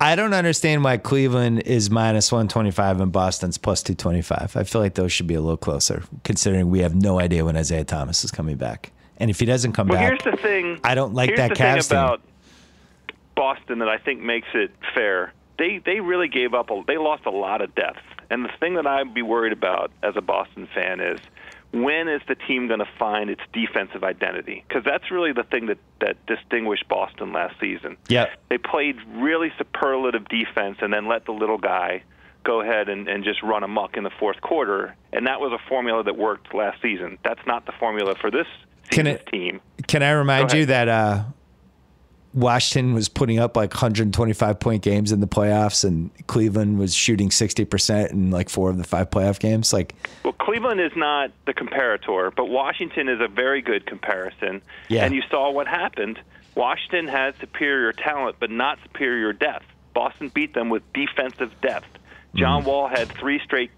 I don't understand why Cleveland is minus 125 and Boston's plus 225. I feel like those should be a little closer, considering we have no idea when Isaiah Thomas is coming back. And if he doesn't come back, here's the thing. I don't like that Cavs thing about Boston that I think makes it fair. They really gave up. They lost a lot of depth. And the thing that I'd be worried about as a Boston fan is, when is the team going to find its defensive identity? Because that's really the thing that distinguished Boston last season. Yeah, they played really superlative defense and then let the little guy go ahead and just run amok in the fourth quarter. And that was a formula that worked last season. That's not the formula for this season's team. Can I remind you that Washington was putting up like 125-point games in the playoffs, and Cleveland was shooting 60% in like 4 of the 5 playoff games. Well, Cleveland is not the comparator, but Washington is a very good comparison. Yeah. And you saw what happened. Washington had superior talent, but not superior depth. Boston beat them with defensive depth. John Wall had 3 straight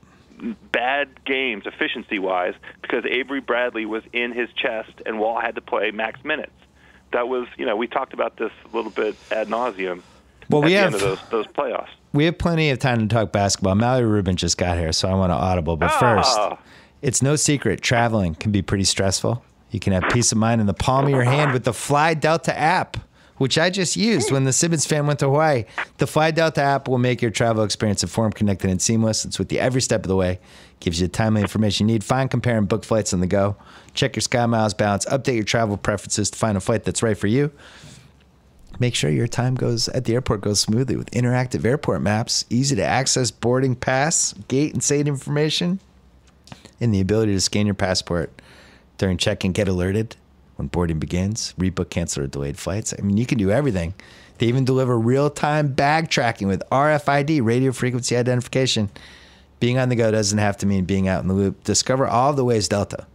bad games efficiency-wise because Avery Bradley was in his chest and Wall had to play max minutes. That was, we talked about this a little bit ad nauseum. Well, we have the end of those playoffs. We have plenty of time to talk basketball. Mallory Rubin just got here, so I want to audible. But first, it's no secret traveling can be pretty stressful. You can have peace of mind in the palm of your hand with the Fly Delta app, which I just used when the Simmons fan went to Hawaii. The Fly Delta app will make your travel experience informed, connected, and seamless. It's with you every step of the way. Gives you the timely information you need. Find, compare, and book flights on the go. Check your Sky Miles balance. Update your travel preferences to find a flight that's right for you. Make sure your time at the airport goes smoothly with interactive airport maps, easy to access boarding pass, gate and state information, and the ability to scan your passport during check-in, get alerted when boarding begins, rebook, cancel, or delayed flights. I mean, you can do everything. They even deliver real-time bag tracking with RFID, radio frequency identification. Being on the go doesn't have to mean being out in the loop. Discover all the ways Delta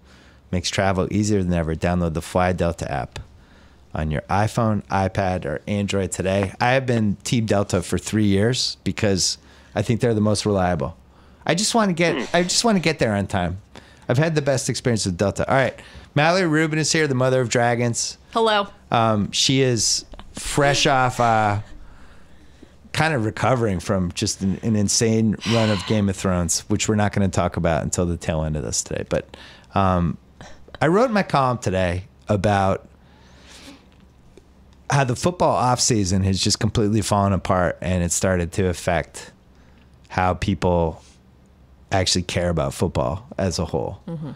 makes travel easier than ever. Download the Fly Delta app on your iPhone, iPad, or Android today. I have been Team Delta for 3 years because I think they're the most reliable. I just want to get there on time. I've had the best experience with Delta. All right, Mallory Rubin is here, the mother of dragons. Hello. She is fresh off kind of recovering from just an insane run of Game of Thrones, which we're not going to talk about until the tail end of this today. But I wrote in my column today about how the football offseason has just completely fallen apart, and it started to affect how people actually care about football as a whole. Mm-hmm.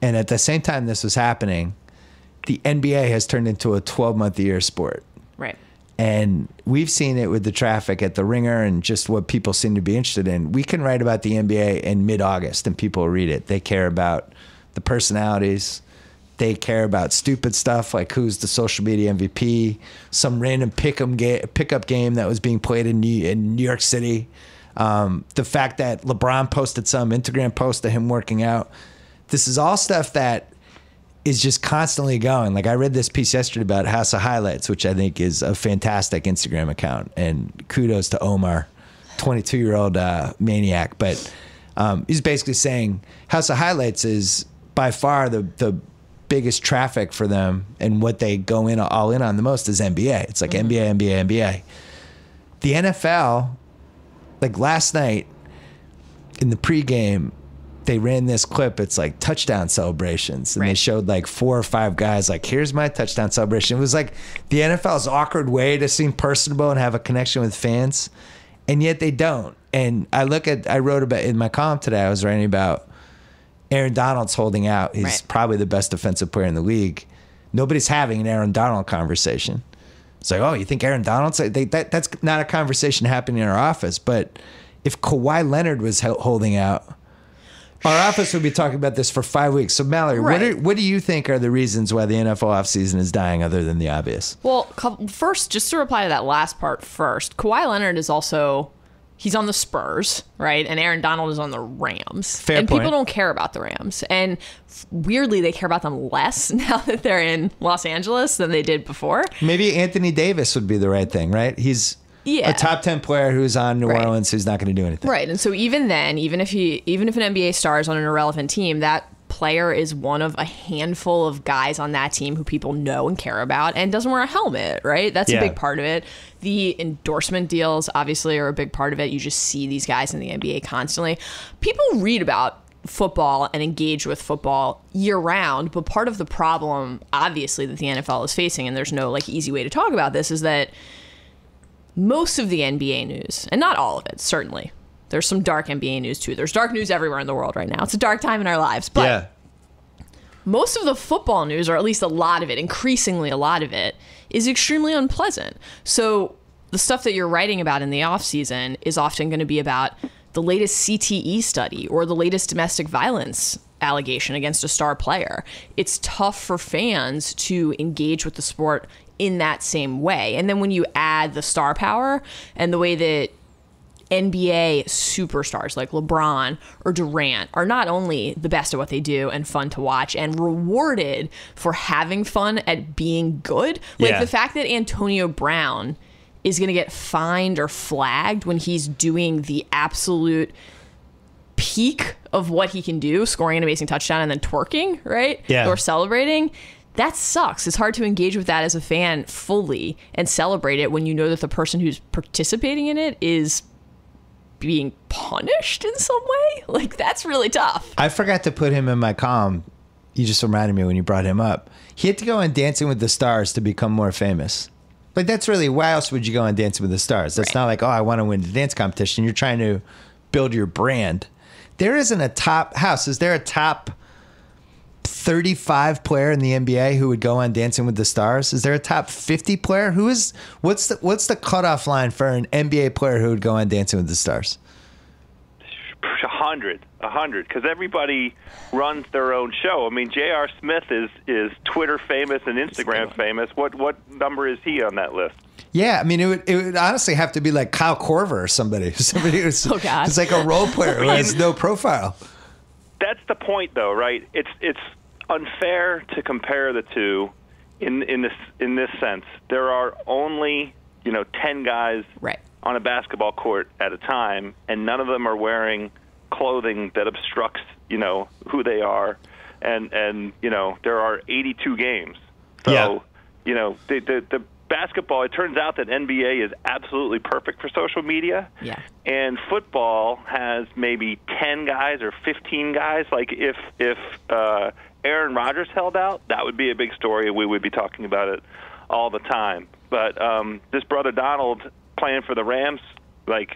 And at the same time this was happening, the NBA has turned into a 12-month-a-year sport. Right. And we've seen it with the traffic at the Ringer and just what people seem to be interested in. We can write about the NBA in mid-August and people read it. They care about the personalities. They care about stupid stuff like who's the social media MVP, some random pickup game that was being played in New York City. The fact that LeBron posted some Instagram post of him working out. This is all stuff that is just constantly going. Like I read this piece yesterday about House of Highlights, which I think is a fantastic Instagram account. And kudos to Omar, 22-year-old maniac. But he's basically saying House of Highlights is by far the biggest traffic for them, and what they go all in on the most is NBA. It's like NBA, NBA, NBA. The NFL, like last night in the pregame, they ran this clip. It's like touchdown celebrations, and they showed like 4 or 5 guys like, here's my touchdown celebration. It was like the NFL's awkward way to seem personable and have a connection with fans, and yet they don't. And I wrote about in my column today, I was writing about Aaron Donald's holding out. He's probably the best defensive player in the league. Nobody's having an Aaron Donald conversation. It's like, oh, you think Aaron Donald's? That's not a conversation happening in our office. But if Kawhi Leonard was holding out, our office would be talking about this for 5 weeks. So, Mallory, what do you think are the reasons why the NFL offseason is dying other than the obvious? Well, first, just to reply to that last part first, Kawhi Leonard is also... He's on the Spurs, right? And Aaron Donald is on the Rams. Fair and point. People don't care about the Rams. And weirdly, they care about them less now that they're in Los Angeles than they did before. Maybe Anthony Davis would be the right thing, right? He's a top 10 player who's on New Orleans who's not going to do anything. Right. And so even then, even if an NBA star is on an irrelevant team, that player is one of a handful of guys on that team who people know and care about and doesn't wear a helmet, right? That's a big part of it. The endorsement deals obviously are a big part of it. You just see these guys in the NBA constantly. People read about football and engage with football year round, but part of the problem obviously that the NFL is facing, and there's no like easy way to talk about this, is that most of the NBA news, and not all of it, certainly, there's some dark NBA news too. There's dark news everywhere in the world right now. It's a dark time in our lives. But most of the football news, or at least a lot of it, increasingly a lot of it, is extremely unpleasant. So the stuff that you're writing about in the offseason is often going to be about the latest CTE study or the latest domestic violence allegation against a star player. It's tough for fans to engage with the sport in that same way. And then when you add the star power and the way that NBA superstars like LeBron or Durant are not only the best at what they do and fun to watch and rewarded for having fun at being good. Like the fact that Antonio Brown is going to get fined or flagged when he's doing the absolute peak of what he can do, scoring an amazing touchdown and then twerking, right? Or celebrating. That sucks. It's hard to engage with that as a fan fully and celebrate it when you know that the person who's participating in it is being punished in some way. Like, that's really tough. I forgot to put him in my column. You just reminded me when you brought him up. He had to go on Dancing with the Stars to become more famous. But that's really, why else would you go on Dancing with the Stars? That's not like, oh, I want to win the dance competition. You're trying to build your brand. There isn't a top house. Is there a top 35 player in the NBA who would go on Dancing with the Stars? Is there a top 50 player? What's the cutoff line for an NBA player who would go on Dancing with the Stars? 100, because everybody runs their own show. I mean, J.R. Smith is Twitter famous and Instagram famous. What number is he on that list? Yeah, I mean, it would honestly have to be like Kyle Korver or somebody who's it's like a role player who has no profile. That's the point, though, right? It's unfair to compare the two in this sense. There are only 10 guys on a basketball court at a time, and none of them are wearing clothing that obstructs who they are, and there are 82 games. So the basketball, it turns out that NBA is absolutely perfect for social media. Yeah. And football has maybe 10 guys or 15 guys. Like if Aaron Rodgers held out, that would be a big story. We would be talking about it all the time. But this brother Donald playing for the Rams, I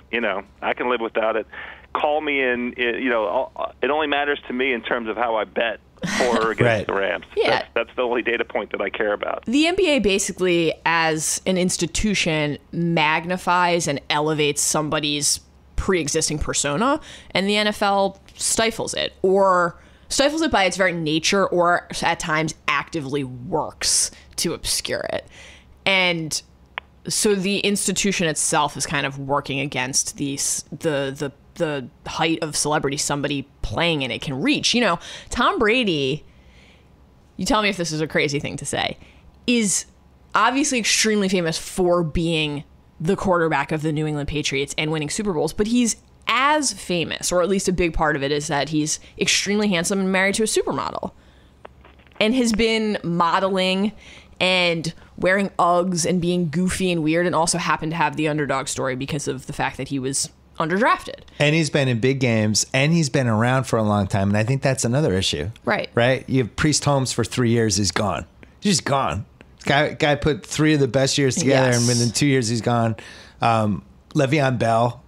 can live without it. Call me in, it only matters to me in terms of how I bet for or against the Rams. Yeah. That's the only data point that I care about. The NBA basically, as an institution, magnifies and elevates somebody's pre-existing persona, and the NFL stifles it, or stifles it by its very nature, or at times actively works to obscure it. And so the institution itself is kind of working against the height of celebrity somebody playing in it can reach. Tom Brady, you tell me if this is a crazy thing to say, is obviously extremely famous for being the quarterback of the New England Patriots and winning Super Bowls, but he's as famous, or at least a big part of it, is that he's extremely handsome and married to a supermodel and has been modeling and wearing Uggs and being goofy and weird, and also happened to have the underdog story because of the fact that he was underdrafted. And he's been in big games, and he's been around for a long time, and I think that's another issue. Right. You have Priest Holmes for 3 years, he's gone. He's just gone. Guy put 3 of the best years together, and within 2 years he's gone. Le'Veon Bell,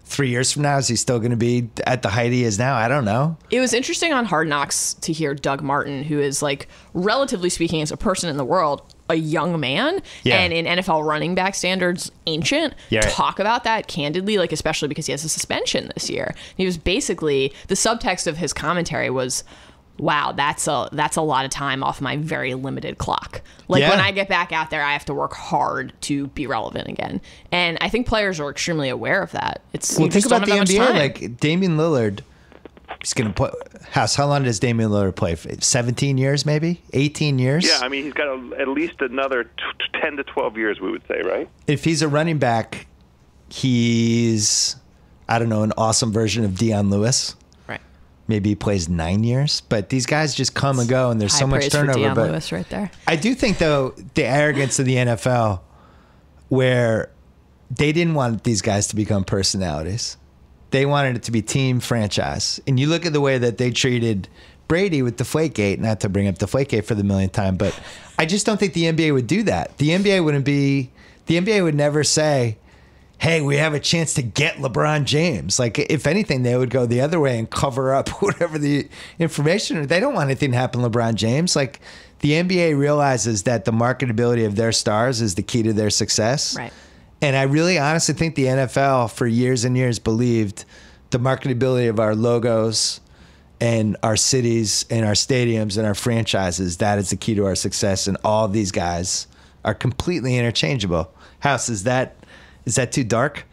3 years from now, is he still going to be at the height he is now? I don't know. It was interesting on Hard Knocks to hear Doug Martin, who is, like, relatively speaking, as a person in the world, a young man, and in NFL running back standards, ancient, talk about that candidly, like, especially because he has a suspension this year. He was basically, the subtext of his commentary was, wow, that's a lot of time off my very limited clock. Like, when I get back out there, I have to work hard to be relevant again. And I think players are extremely aware of that. Think about the NBA. Like, Damian Lillard, he's going to play. How long does Damian Lillard play? 17 years, maybe? 18 years? Yeah, I mean, he's got at least another 10 to 12 years, we would say, right? If he's a running back, he's, I don't know, an awesome version of Deion Lewis. Maybe he plays 9 years, but these guys just come and go, and there's so much turnover. Deion Lewis right there. I do think, though, the arrogance of the NFL, where they didn't want these guys to become personalities. They wanted it to be team franchise. And you look at the way that they treated Brady with Deflategate, not to bring up Deflategate for the millionth time, but I just don't think the NBA would do that. The NBA would never say, hey, we have a chance to get LeBron James. Like, if anything, they would go the other way and cover up whatever the information. They don't want anything to happen to LeBron James. Like, the NBA realizes that the marketability of their stars is the key to their success. Right. And I really honestly think the NFL for years and years believed the marketability of our logos and our cities and our stadiums and our franchises, that is the key to our success. And all of these guys are completely interchangeable. House, is that too dark?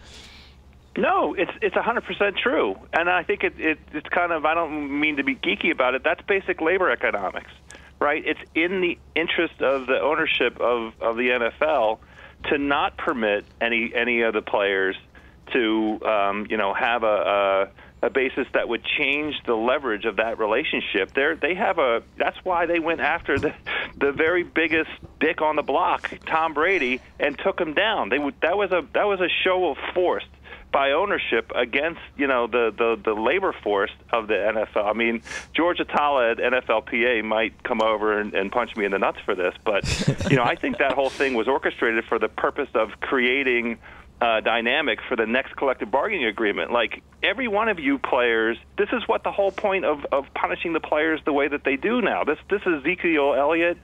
No, it's 100% true. And I think it's kind of, I don't mean to be geeky about it, that's basic labor economics, right? It's in the interest of the ownership of the NFL to not permit any of the players to have a basis that would change the leverage of that relationship. That's why they went after the very biggest dick on the block, Tom Brady, and took him down. That was a show of force by ownership against the labor force of the NFL. I mean, George Atala at NFLPA might come over and punch me in the nuts for this, but I think that whole thing was orchestrated for the purpose of creating dynamic for the next collective bargaining agreement. Like, every one of you players, this is what the whole point of punishing the players the way that they do now. This is Ezekiel Elliott,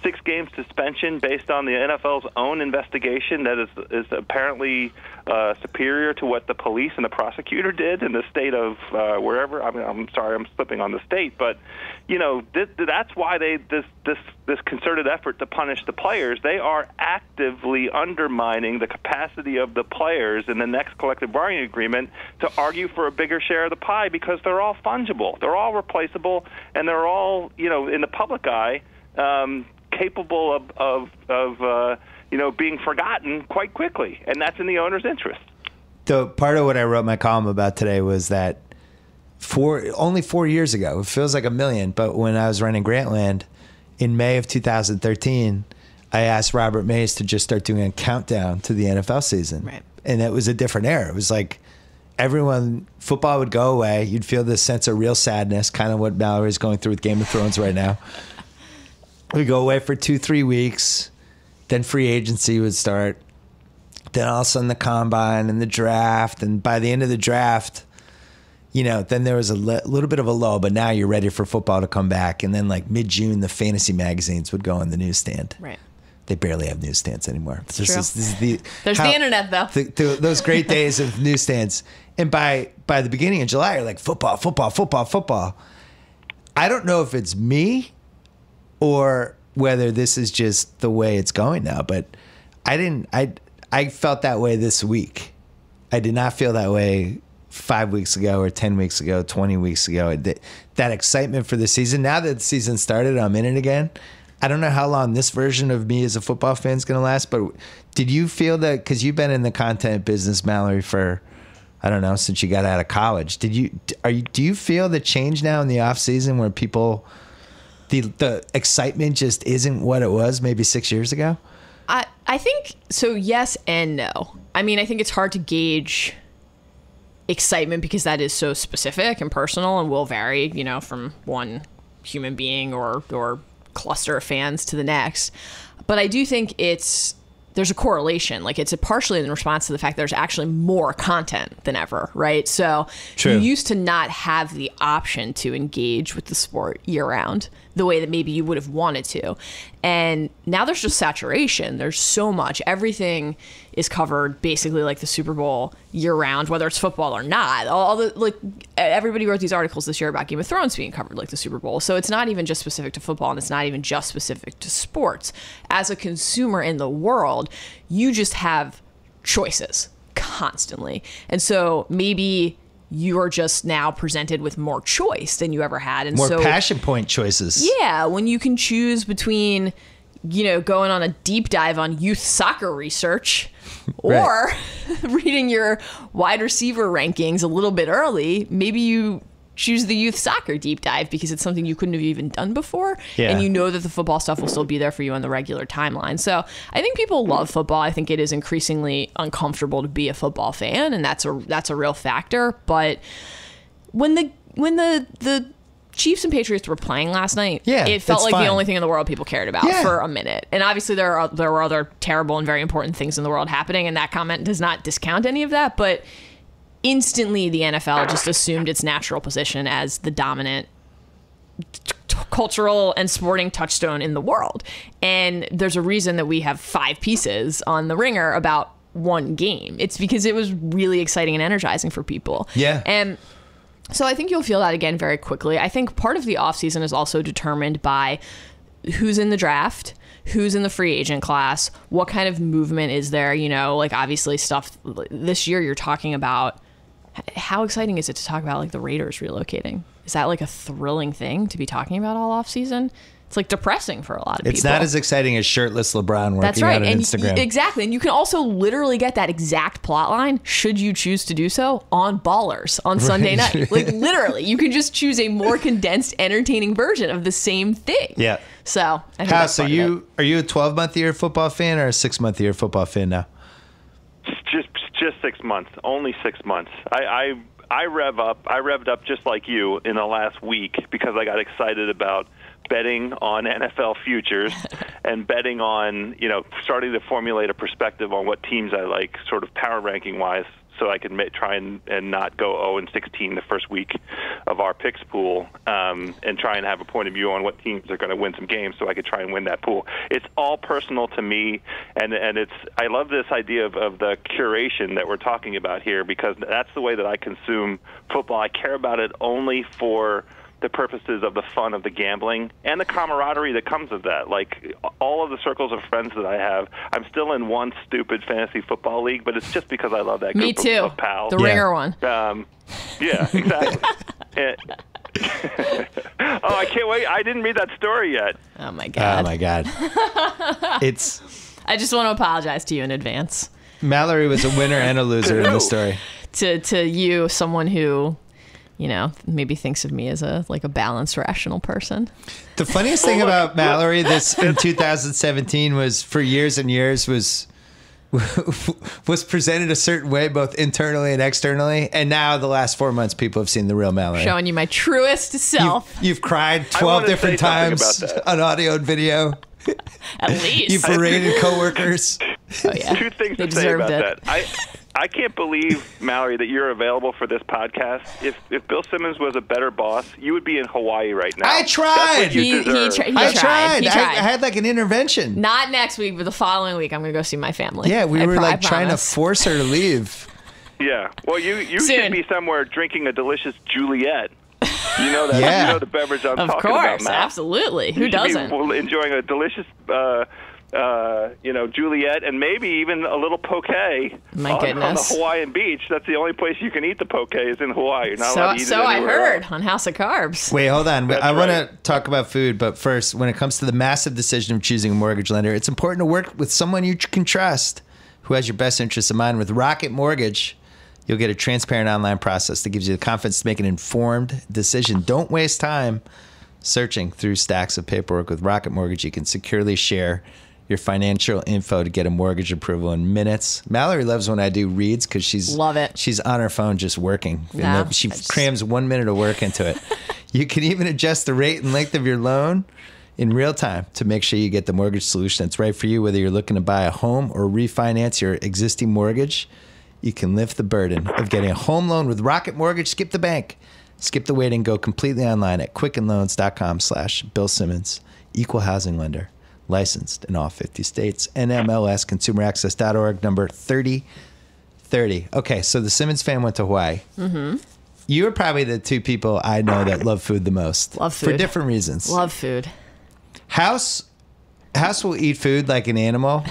6-game suspension based on the NFL's own investigation that is apparently superior to what the police and the prosecutor did in the state of wherever. I mean, I'm sorry, I'm slipping on the state, but that's why this concerted effort to punish the players. They are actively undermining the capacity of the players in the next collective bargaining agreement to argue for a bigger share of the pie, because they're all fungible, they're all replaceable, and they're all in the public eye capable of being forgotten quite quickly, and that's in the owner's interest. So part of what I wrote my column about today was that only 4 years ago, it feels like a million, but when I was running Grantland in May of 2013, I asked Robert Mays to just start doing a countdown to the NFL season. Right. And it was a different era. It was like football would go away. You'd feel this sense of real sadness, kind of what Mallory's going through with Game of Thrones right now. We'd go away for 2-3 weeks. Then free agency would start. Then all of a sudden the combine and the draft. And by the end of the draft, then there was a little bit of a lull, but now you're ready for football to come back. And then like mid-June, the fantasy magazines would go on the newsstand. Right. They barely have newsstands anymore. There's the internet, though. Those great days of newsstands. And by the beginning of July, you're like, football, football, football, football. I don't know if it's me or whether this is just the way it's going now, but I felt that way this week. I did not feel that way 5 weeks ago or 10 weeks ago, 20 weeks ago. That excitement for the season. Now that the season started, I'm in it again. I don't know how long this version of me as a football fan is going to last, but did you feel that, because you've been in the content business, Mallory, for, I don't know, since you got out of college, do you feel the change now in the off season where people, the excitement just isn't what it was maybe 6 years ago? I think so. Yes and no. I mean, I think it's hard to gauge excitement because that is so specific and personal and will vary, from one human being or cluster of fans to the next. But I do think it's there's a correlation. Like, it's partially in response to the fact that there's actually more content than ever, right? So you used to not have the option to engage with the sport year round the way that maybe you would have wanted to. And now there's just saturation. There's so much. Everything is covered basically like the Super Bowl year round, whether it's football or not. Everybody wrote these articles this year about Game of Thrones being covered like the Super Bowl. So it's not even just specific to football, and it's not even just specific to sports. As a consumer in the world, you just have choices constantly. And so maybe you're just now presented with more choice than you ever had. And more passion point choices. Yeah, when you can choose between, going on a deep dive on youth soccer research or reading your wide receiver rankings a little bit early, maybe you choose the youth soccer deep dive because it's something you couldn't have even done before. Yeah. And you know that the football stuff will still be there for you on the regular timeline. So I think people love football. I think it is increasingly uncomfortable to be a football fan, and that's a real factor. But when the Chiefs and Patriots were playing last night, it felt like the only thing in the world people cared about for a minute. And obviously there were other terrible and very important things in the world happening, and that comment does not discount any of that. But instantly, the NFL just assumed its natural position as the dominant cultural and sporting touchstone in the world. And there's a reason that we have 5 pieces on The Ringer about one game. It's because it was really exciting and energizing for people. Yeah. And so I think you'll feel that again very quickly. I think part of the offseason is also determined by who's in the draft, who's in the free agent class, what kind of movement is there, obviously stuff this year you're talking about. How exciting is it to talk about like the Raiders relocating? Is that like a thrilling thing to be talking about all off season? It's like depressing for a lot of people. It's not as exciting as shirtless LeBron working out on Instagram. Exactly. And you can also literally get that exact plot line, should you choose to do so, on Ballers on Sunday night. Like literally, you can just choose a more condensed, entertaining version of the same thing. Yeah. So I think that's are you a 12-month-a-year football fan or a 6-month-a-year football fan now? Just 6 months, only 6 months. I revved up just like you in the last week because I got excited about betting on NFL futures and betting on, starting to formulate a perspective on what teams I like, sort of power ranking wise, so I can try and not go 0-16 the first week of our picks pool, and try and have a point of view on what teams are going to win some games so I could try and win that pool. It's all personal to me, and I love this idea of the curation that we're talking about here because that's the way that I consume football. I care about it only for the purposes of the fun of the gambling and the camaraderie that comes with that. Like all of the circles of friends that I have, I'm still in one stupid fantasy football league, but it's just because I love that group Me too. Of pals. The Ringer one. Yeah, exactly. Oh, I can't wait. I didn't read that story yet. Oh my God. I just want to apologize to you in advance. Mallory was a winner and a loser in the story. To you, someone who maybe thinks of me as a balanced, rational person. The funniest thing about Mallory this in 2017 was for years and years was presented a certain way, both internally and externally. And now the last 4 months, people have seen the real Mallory. Showing you my truest self. You've cried 12 different times on audio and video. At least. You've berated coworkers. Oh, yeah. 2 things to say about that. I can't believe, Mallory, that you're available for this podcast. If Bill Simmons was a better boss, you would be in Hawaii right now. I tried. He tried. I had like an intervention. Not next week, but the following week, I'm going to go see my family. Yeah, we were trying to force her to leave. Yeah. Well, you should be somewhere drinking a delicious Juliet. You know that. Yeah. You know the beverage I'm talking about, Of course, Matt. Absolutely. Who doesn't? Enjoying a delicious Juliet, and maybe even a little poke on the Hawaiian beach. That's the only place you can eat the poke is in Hawaii. You're not allowed to eat it I heard else. on House of Carbs. Wait, hold on. That's I want to talk about food, but first, when it comes to the massive decision of choosing a mortgage lender, it's important to work with someone you can trust who has your best interests in mind. With Rocket Mortgage, you'll get a transparent online process that gives you the confidence to make an informed decision. Don't waste time searching through stacks of paperwork. With Rocket Mortgage, you can securely share your financial info to get a mortgage approval in minutes. Mallory loves when I do reads because she's on her phone just working. No, she crams 1 minute of work into it. You can even adjust the rate and length of your loan in real time to make sure you get the mortgage solution that's right for you. Whether you're looking to buy a home or refinance your existing mortgage, you can lift the burden of getting a home loan with Rocket Mortgage. Skip the bank. Skip the waiting. Go completely online at quickenloans.com/Bill Simmons. Equal housing lender. Licensed in all 50 states. NMLS consumeraccess.org, number 3030. Okay, so the Simmons fan went to Hawaii. Mm-hmm. You are probably the two people I know that love food the most. Love food. For different reasons. Love food. House will eat food like an animal.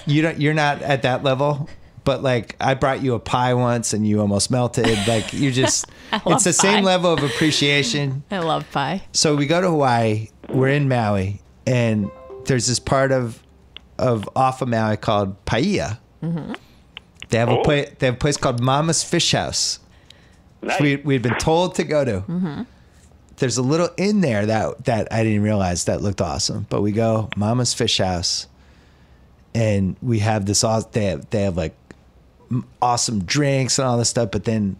You're not at that level. But like I brought you a pie once and you almost melted. Like you just, it's the same level of appreciation. I love pie. So we go to Hawaii. We're in Maui, and there's this part of off of Maui called Paia. Mm-hmm. They have a place called Mama's Fish House. Nice. We'd been told to go to. Mm-hmm. There's a little in there that I didn't realize that looked awesome. But we go Mama's Fish House, and we have this. They have like awesome drinks and all this stuff, but then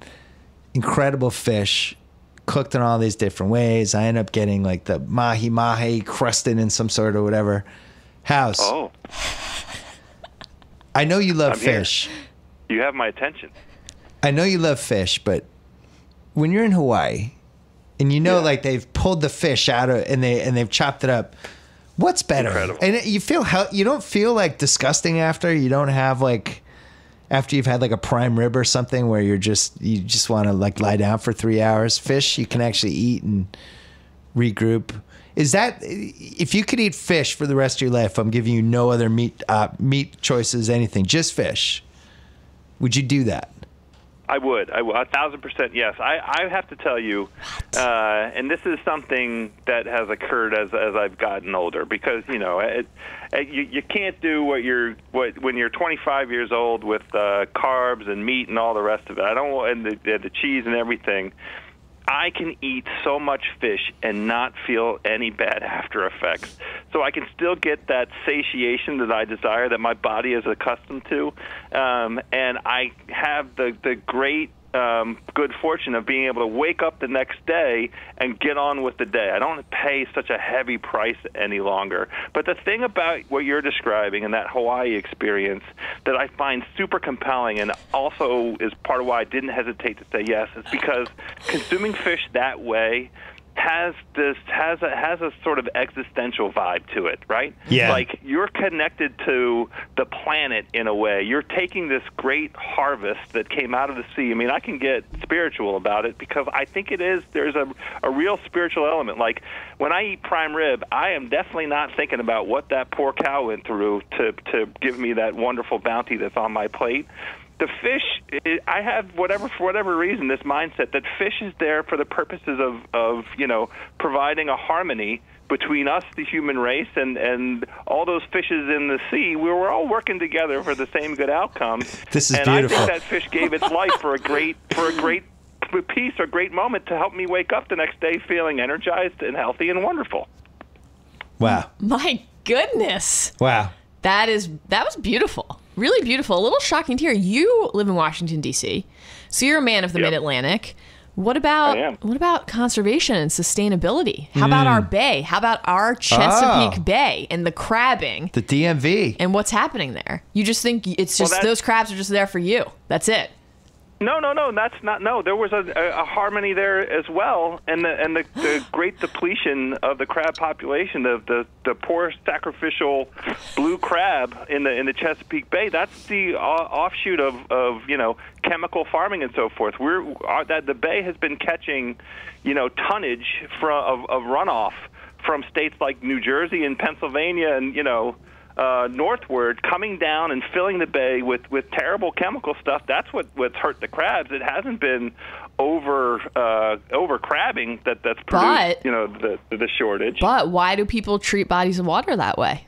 incredible fish cooked in all these different ways. I end up getting like the mahi crusted in some sort of whatever. House. Oh. I know you love fish. You have my attention. I know you love fish, but when you're in Hawaii and you know like they've pulled the fish out of and they've chopped it up, what's better? Incredible. And you don't feel like disgusting after. You don't have like after you've had like a prime rib or something where you just want to like lie down for 3 hours. Fish you can actually eat and regroup. Is that if you could eat fish for the rest of your life? I'm giving you no other meat choices, anything, just fish. Would you do that? I would 1,000% yes. I have to tell you, and this is something that has occurred as I've gotten older, because you can't do when you're 25 years old with carbs and meat and all the rest of it. I don't and the cheese and everything. I can eat so much fish and not feel any bad after effects. So I can still get that satiation that I desire, that my body is accustomed to. And I have the great good fortune of being able to wake up the next day and get on with the day. I don't pay such a heavy price any longer. But the thing about what you're describing and that Hawaii experience that I find super compelling, and also is part of why I didn't hesitate to say yes, is because consuming fish that way has a sort of existential vibe to it, right? Yeah. Like you're connected to the planet in a way. You're taking this great harvest that came out of the sea. I mean, I can get spiritual about it because I think there's a real spiritual element. Like when I eat prime rib, I am definitely not thinking about what that poor cow went through to give me that wonderful bounty that's on my plate. The fish, I have for whatever reason, this mindset that fish is there for the purposes of providing a harmony between us, the human race, and all those fishes in the sea. We were all working together for the same good outcome. This is and beautiful. I think that fish gave its life for a great piece or great moment to help me wake up the next day feeling energized and healthy and wonderful. Wow. My goodness. Wow. That was beautiful. Really beautiful. A little shocking to hear. You live in Washington, D.C., so you're a man of the Mid-Atlantic. What about conservation and sustainability? How about our bay? How about our Chesapeake Bay and the crabbing? The DMV. And what's happening there? You just think it's just those crabs are just there for you. That's it. No, that's not. No, there was a harmony there as well, and the great depletion of the crab population, the poor sacrificial blue crab in the Chesapeake Bay. That's the offshoot of chemical farming and so forth. The bay has been catching tonnage of runoff from states like New Jersey and Pennsylvania and northward, coming down and filling the bay with terrible chemical stuff. That's what's hurt the crabs. It hasn't been over crabbing that's produced the shortage. But why do people treat bodies of water that way?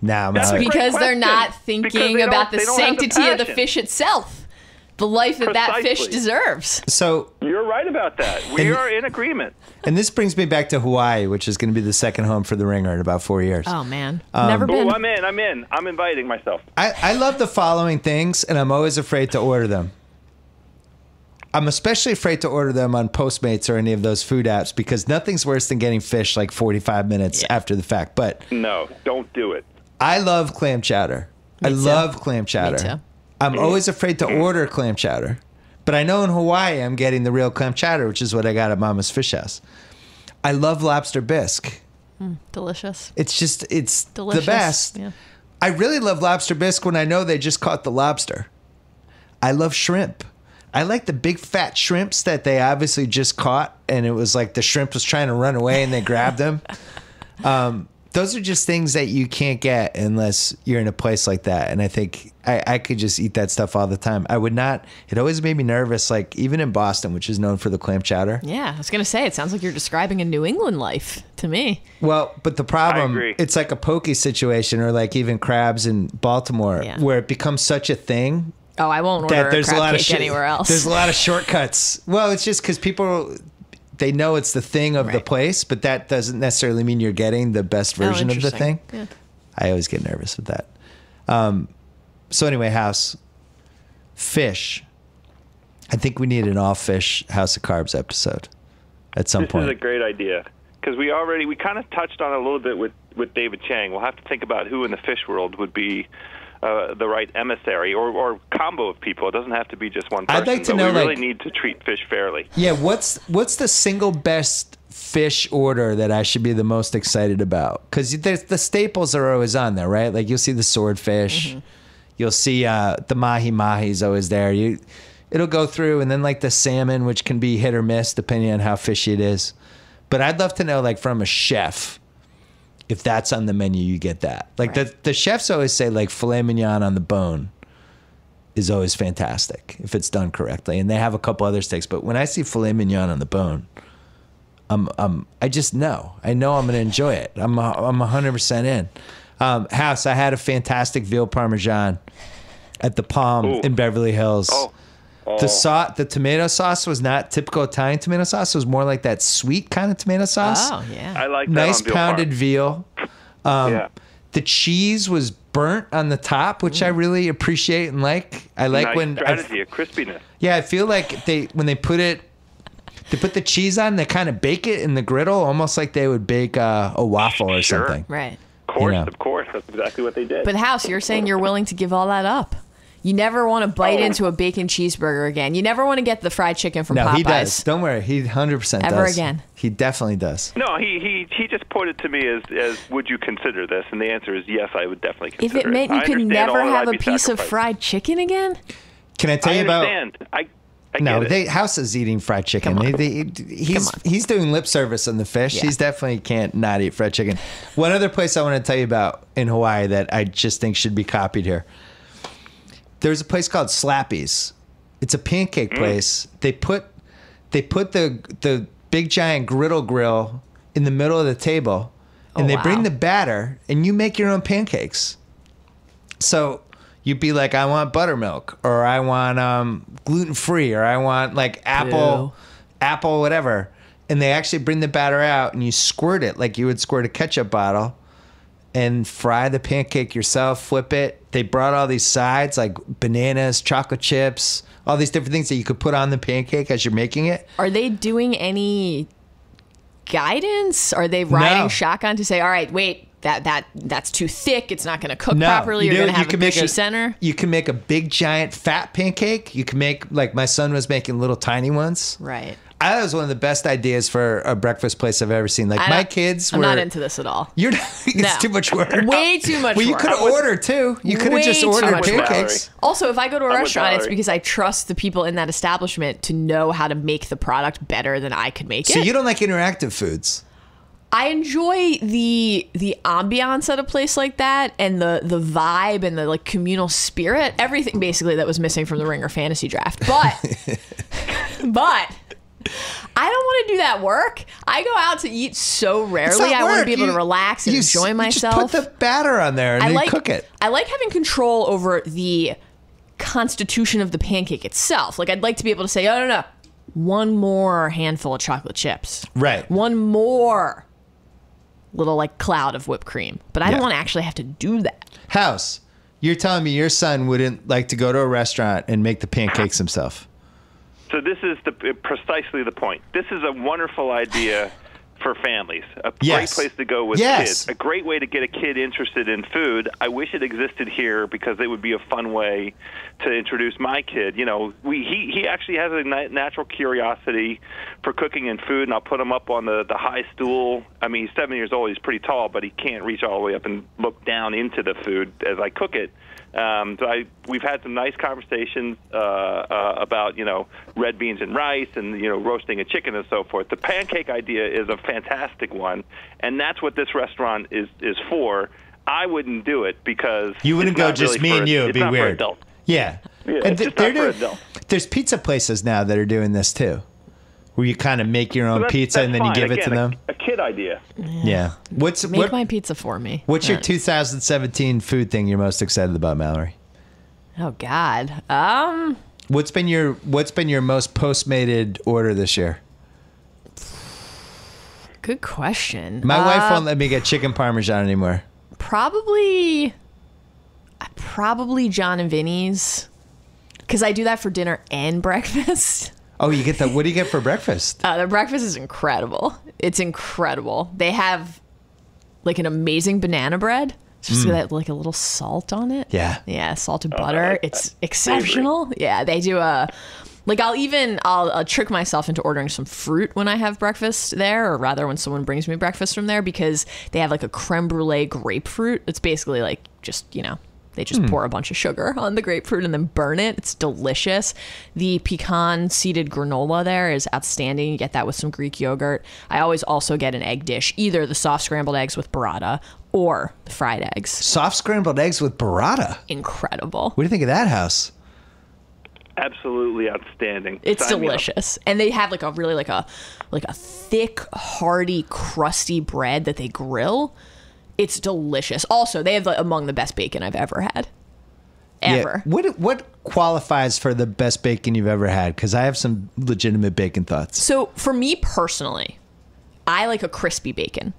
That's because they're not thinking about the sanctity of the fish itself, the life that fish deserves. So you're right about that. We are in agreement. And this brings me back to Hawaii, which is going to be the second home for the Ringer in about 4 years. Oh, man. Never been. I'm in. I'm inviting myself. I love the following things, and I'm always afraid to order them. I'm especially afraid to order them on Postmates or any of those food apps because nothing's worse than getting fish like 45 minutes after the fact. But no, don't do it. I love clam chowder. I love clam chowder. Me too. I'm always afraid to order clam chowder. But I know in Hawaii I'm getting the real clam chowder, which is what I got at Mama's Fish House. I love lobster bisque. Delicious. It's Delicious. the best. Yeah. I really love lobster bisque when I know they just caught the lobster. I love shrimp. I like the big fat shrimps that they obviously just caught, and it was like the shrimp was trying to run away and they grabbed them. Those are just things that you can't get unless you're in a place like that. And I think I could just eat that stuff all the time. I would not. It always made me nervous, like even in Boston, which is known for the clam chowder. Yeah, I was going to say, it sounds like you're describing a New England life to me. Well, but the problem, I agree. it's like a poke situation or like even crabs in Baltimore where it becomes such a thing. Oh, I won't order a crab cake anywhere else. There's a lot of shortcuts. Well, it's just because people, they know it's the thing of the place, but that doesn't necessarily mean you're getting the best version of the thing. Yeah. I always get nervous with that. So anyway, House, fish. I think we need an all fish House of Carbs episode at some point. This is a great idea because we kind of touched on it a little bit with David Chang. We'll have to think about who in the fish world would be the right emissary or combo of people. It doesn't have to be just one person. I'd like to but know, we really need to treat fish fairly. Yeah, what's the single best fish order that I should be the most excited about? Because the staples are always on there, right? Like you'll see the swordfish, you'll see the mahi-mahi's always there. It'll go through, and then like the salmon, which can be hit or miss depending on how fishy it is. But I'd love to know, like from a chef, if that's on the menu, you get that. Like the chefs always say, like filet mignon on the bone is always fantastic if it's done correctly. And they have a couple other steaks, but when I see filet mignon on the bone, I just know. I know I'm going to enjoy it. I'm 100% in. House, I had a fantastic veal parmesan at the Palm in Beverly Hills. The tomato sauce was not typical Italian tomato sauce. It was more like that sweet kind of tomato sauce. Oh, yeah. I like that. Nice on veal pounded parm. veal. The cheese was burnt on the top, which I really appreciate and like. I like nice when strategy, a crispiness. Yeah, I feel like when they put the cheese on, they kind of bake it in the griddle, almost like they would bake a waffle or something. Right. Of course. That's exactly what they did. But House, you're saying you're willing to give all that up. You never want to bite into a bacon cheeseburger again. You never want to get the fried chicken from Popeyes. No, he does. Don't worry. He 100% does. Ever again. He definitely does. No, he just put it to me as would you consider this? And the answer is yes, I would definitely consider If it meant you could never have a piece of sacrificed. fried chicken again? Can I tell you about... understand. I No, get it. House is eating fried chicken. He's doing lip service on the fish. Yeah. He's definitely can't not eat fried chicken. One other place I want to tell you about in Hawaii that I just think should be copied here. There's a place called Slappy's. It's a pancake place. They put the big giant grill in the middle of the table, and they bring the batter, and you make your own pancakes. So you'd be like, I want buttermilk, or I want gluten-free, or I want like apple whatever. And they actually bring the batter out, and you squirt it like you would squirt a ketchup bottle, and fry the pancake yourself, flip it. They brought all these sides like bananas, chocolate chips, all these different things that you could put on the pancake as you're making it. Are they doing any guidance? Are they riding shotgun to say, all right, wait, that's too thick. It's not going to cook properly. You're going to have a mushy center. You can make a big, giant, fat pancake. You can make, like my son was making little tiny ones. Right. I thought it was one of the best ideas for a breakfast place I've ever seen. Like my kids were... I'm not into this at all. You're not, it's too much work. Way too much work. Well, you could have ordered too. You could have just ordered pancakes. Also, if I go to a restaurant, it's because I trust the people in that establishment to know how to make the product better than I could make it. So you don't like interactive foods? I enjoy the ambiance at a place like that and the vibe and the like communal spirit. Everything basically that was missing from the Ringer fantasy draft. But I don't want to do that work. I go out to eat so rarely. I want to be able to relax and enjoy myself. You just put the batter on there and then cook it. I like having control over the constitution of the pancake itself. Like I'd like to be able to say, oh, no, one more handful of chocolate chips. Right. One more little like cloud of whipped cream. But I don't want to actually have to do that. House, you're telling me your son wouldn't like to go to a restaurant and make the pancakes himself? So this is precisely the point. This is a wonderful idea for families. A great place to go with kids. A great way to get a kid interested in food. I wish it existed here because it would be a fun way to introduce my kid. You know, he actually has a natural curiosity for cooking and food, and I'll put him up on the high stool. I mean, he's 7 years old. He's pretty tall, but he can't reach all the way up and look down into the food as I cook it. So we've had some nice conversations about, you know, red beans and rice and, you know, roasting a chicken and so forth. The pancake idea is a fantastic one, and that's what this restaurant is for. I wouldn't do it because you wouldn't go just me and you. It'd be weird. Yeah, and it's just not for adults. There's pizza places now that are doing this too, where you kind of make your own pizza and then you give it to them. A kid idea. Yeah. Make my pizza for me. What's your 2017 food thing you're most excited about, Mallory? Oh God. What's been your most Postmated order this year? Good question. My wife won't let me get chicken parmesan anymore. Probably John and Vinny's, because I do that for dinner and breakfast. Oh, you get what do you get for breakfast? Their breakfast is incredible. It's incredible. They have like an amazing banana bread. It's just got like a little salt on it. Yeah. Salted butter. It's exceptional. Yeah, they do I'll trick myself into ordering some fruit when I have breakfast there, or rather when someone brings me breakfast from there, because they have like a creme brulee grapefruit. It's basically like just, you know, they just pour a bunch of sugar on the grapefruit and then burn it. It's delicious. The pecan seeded granola there is outstanding. You get that with some Greek yogurt. I always also get an egg dish, either the soft scrambled eggs with burrata or the fried eggs. Soft scrambled eggs with burrata. Incredible. What do you think of that house? Absolutely outstanding. It's delicious. And they have like a thick, hearty, crusty bread that they grill. It's delicious. Also, they have among the best bacon I've ever had. Ever. Yeah. What qualifies for the best bacon you've ever had? Because I have some legitimate bacon thoughts. So for me personally, I like a crispy bacon.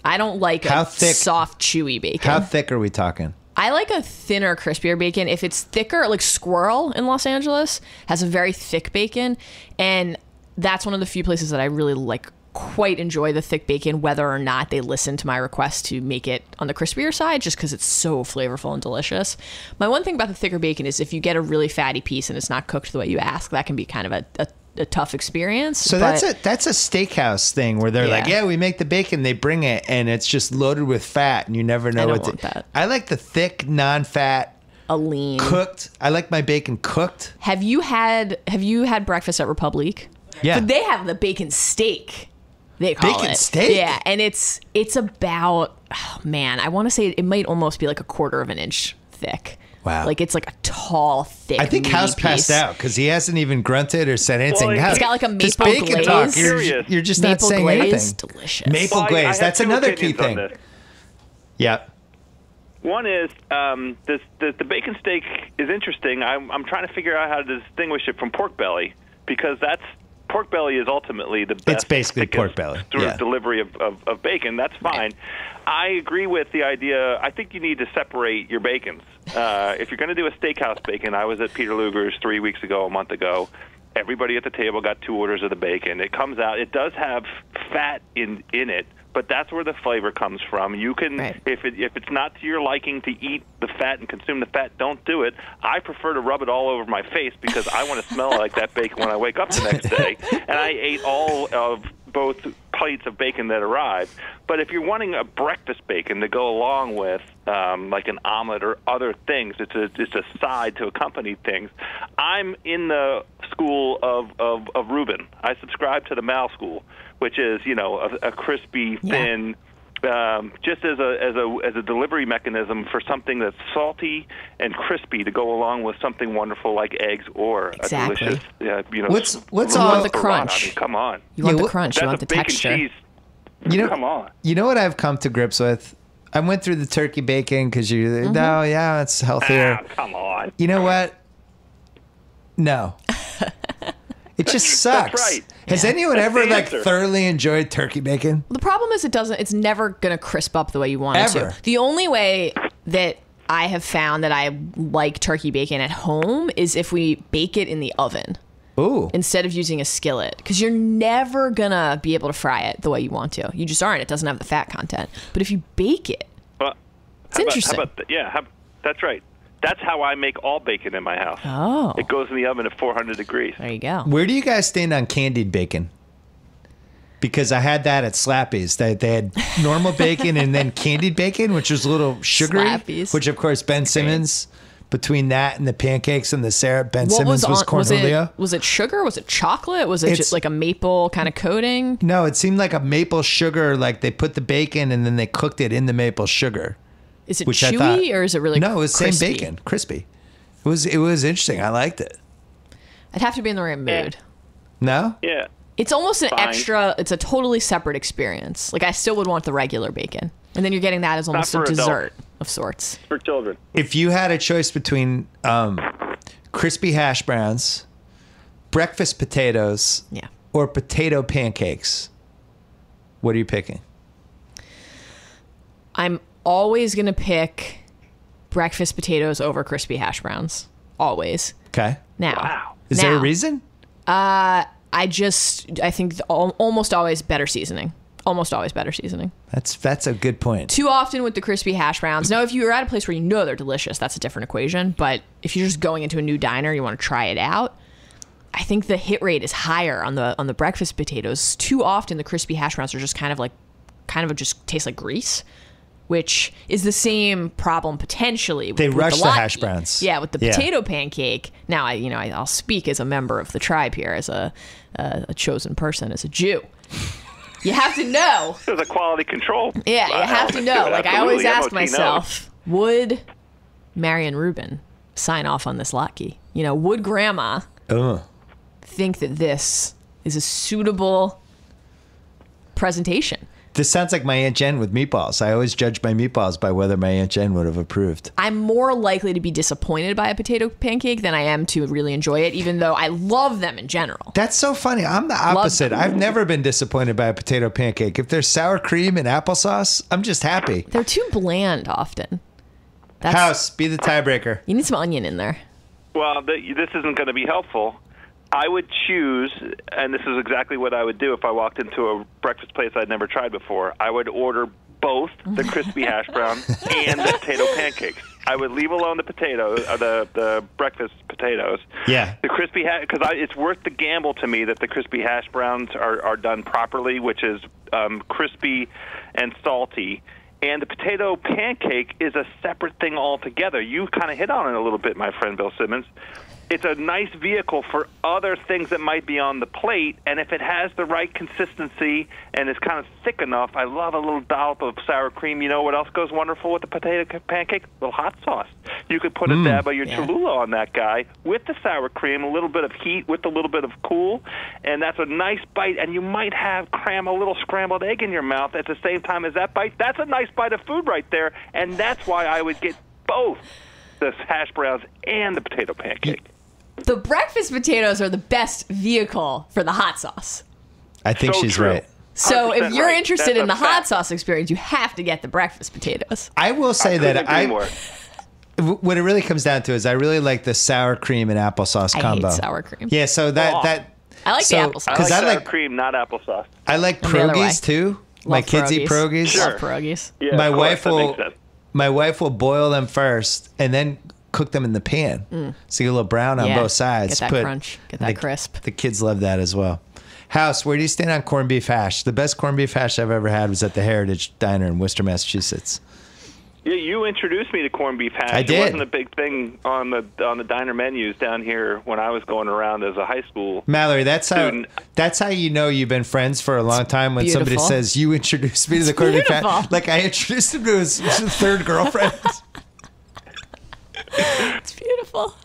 I don't like soft, chewy bacon. How thick are we talking? I like a thinner, crispier bacon. If it's thicker, like Squirrel in Los Angeles has a very thick bacon, and that's one of the few places that I really quite enjoy the thick bacon, whether or not they listen to my request to make it on the crispier side, just because it's so flavorful and delicious. My one thing about the thicker bacon is if you get a really fatty piece and it's not cooked the way you ask, that can be kind of a tough experience. So that's a steakhouse thing where they're like, yeah, we make the bacon, they bring it, and it's just loaded with fat, and you never know that. I like the thick, non-fat, a lean cooked. I like my bacon cooked. Have you had breakfast at Republique? Yeah, so they have the bacon steak. They call bacon it steak. Yeah, and it's about, oh man, I want to say it might almost be like a quarter of an inch thick. Wow. Like it's like a tall, thick. I think House passed out because he hasn't even grunted or said anything. Well, it's got like a maple bacon glaze. Talk, you're just maple not saying glaze, anything. Delicious. Maple glaze. That's another key thing. Yeah. One is the bacon steak is interesting. I'm trying to figure out how to distinguish it from pork belly, because pork belly is ultimately the best. It's basically pork belly. Sort of delivery of bacon. That's fine. I agree with the idea. I think you need to separate your bacons. If you're going to do a steakhouse bacon, I was at Peter Luger's a month ago. Everybody at the table got 2 orders of the bacon. It comes out. It does have fat in it, but that's where the flavor comes from. You can, if it's not to your liking to eat the fat and consume the fat, don't do it. I prefer to rub it all over my face because I want to smell like that bacon when I wake up the next day. And I ate all of both plates of bacon that arrived. But if you're wanting a breakfast bacon to go along with like an omelet or other things, it's a side to accompany things. I'm in the school of Rubin. I subscribe to the Mal school, which is, you know, a crispy, thin, just as a delivery mechanism for something that's salty and crispy to go along with something wonderful like eggs or a delicious, you know. What's you all want the crunch? I mean, come on. You want the crunch. You want the bacon texture. Cheese. Come on. You know what I've come to grips with? I went through the turkey bacon because it's healthier. Come on. You know what? No. It just sucks. That's right. Has anyone ever thoroughly enjoyed turkey bacon? The problem is it's never going to crisp up the way you want it Ever. to. The only way that I have found that I like turkey bacon at home is if we bake it in the oven. Ooh. instead of using a skillet, because you're never gonna be able to fry it the way you want to. You just aren't. It doesn't have the fat content. But if you bake it, it's interesting. That's right. That's how I make all bacon in my house. Oh. It goes in the oven at 400 degrees. There you go. Where do you guys stand on candied bacon? Because I had that at Slappy's. They had normal bacon and then candied bacon, which was a little sugary. Slappy's. Which, of course, Ben Simmons, between that and the pancakes and the syrup, Ben Simmons was Cornelia. Was it sugar? Was it chocolate? Was it just like a maple kind of coating? No, it seemed like a maple sugar. Like they put the bacon and then they cooked it in the maple sugar. Is it chewy or is it really No, it was crispy? same bacon, crispy. It was interesting. I liked it. I'd have to be in the right mood. No? Yeah. It's almost an Fine. extra, it's a totally separate experience. Like I still would want the regular bacon. And then you're getting that as almost a dessert of sorts. For children. If you had a choice between crispy hash browns, breakfast potatoes, Yeah. or potato pancakes, what are you picking? I'm always going to pick breakfast potatoes over crispy hash browns. Always. Okay. Now. Wow. Is there a reason? I think almost always better seasoning. Almost always better seasoning. That's a good point. Too often with the crispy hash browns. Now, if you're at a place where you know they're delicious, that's a different equation. But if you're just going into a new diner, you want to try it out, I think the hit rate is higher on the breakfast potatoes. Too often the crispy hash browns are just kind of just taste like grease, which is the same problem potentially. They with rush the latke. hash browns. Yeah, with the potato pancake. Now, I'll speak as a member of the tribe here, as a chosen person, as a Jew. You have to know. There's a quality control. Yeah, you have to know. Like I always ask MOT myself, would Mallory Rubin sign off on this latke? Would Grandma think that this is a suitable presentation? This sounds like my Aunt Jen with meatballs. I always judge my meatballs by whether my Aunt Jen would have approved. I'm more likely to be disappointed by a potato pancake than I am to really enjoy it, even though I love them in general. That's so funny. I'm the opposite. I've never been disappointed by a potato pancake. If there's sour cream and applesauce, I'm just happy. They're too bland often. House, be the tiebreaker. You need some onion in there. Well, this isn't going to be helpful. I would choose, and this is exactly what I would do if I walked into a breakfast place I'd never tried before. I would order both the crispy hash brown and the potato pancakes. I would leave alone the the breakfast potatoes. Yeah. The crispy because it's worth the gamble to me that the crispy hash browns are done properly, which is crispy and salty. And the potato pancake is a separate thing altogether. You kind of hit on it a little bit, my friend Bill Simmons. It's a nice vehicle for other things that might be on the plate, and if it has the right consistency and is kind of thick enough, I love a little dollop of sour cream. You know what else goes wonderful with the potato pancake? A little hot sauce. You could put a dab of your Cholula on that guy with the sour cream, a little bit of heat with a little bit of cool, and that's a nice bite, and you might cram a little scrambled egg in your mouth at the same time as that bite. That's a nice bite of food right there, and that's why I would get both the hash browns and the potato pancake. The breakfast potatoes are the best vehicle for the hot sauce. I think she's true. right. So if you're right. interested That's in the a hot fact. sauce experience, you have to get the breakfast potatoes. I will say that couldn't agree more. what it really comes down to is I really like the sour cream and applesauce combo. I hate sour cream. Yeah, so that I like the applesauce. I like I sour like cream, not applesauce. I like And the other way. pierogies too. My kids eat pierogies. Sure. Love pierogies. Yeah, My of course, wife that will makes sense. my wife will boil them first and then cook them in the pan. So you get a little brown on Yeah, both sides. get that crunch, get that crisp. The kids love that as well. House, where do you stand on corned beef hash? The best corned beef hash I've ever had was at the Heritage Diner in Worcester, Massachusetts. Yeah, you introduced me to corned beef hash. I did. It wasn't a big thing on the diner menus down here when I was going around as a high school. Mallory, that's student. how you know you've been friends for a long time when somebody beautiful. says you introduced me to the corned beef hash. beautiful. Like I introduced him to his third girlfriend. It's beautiful.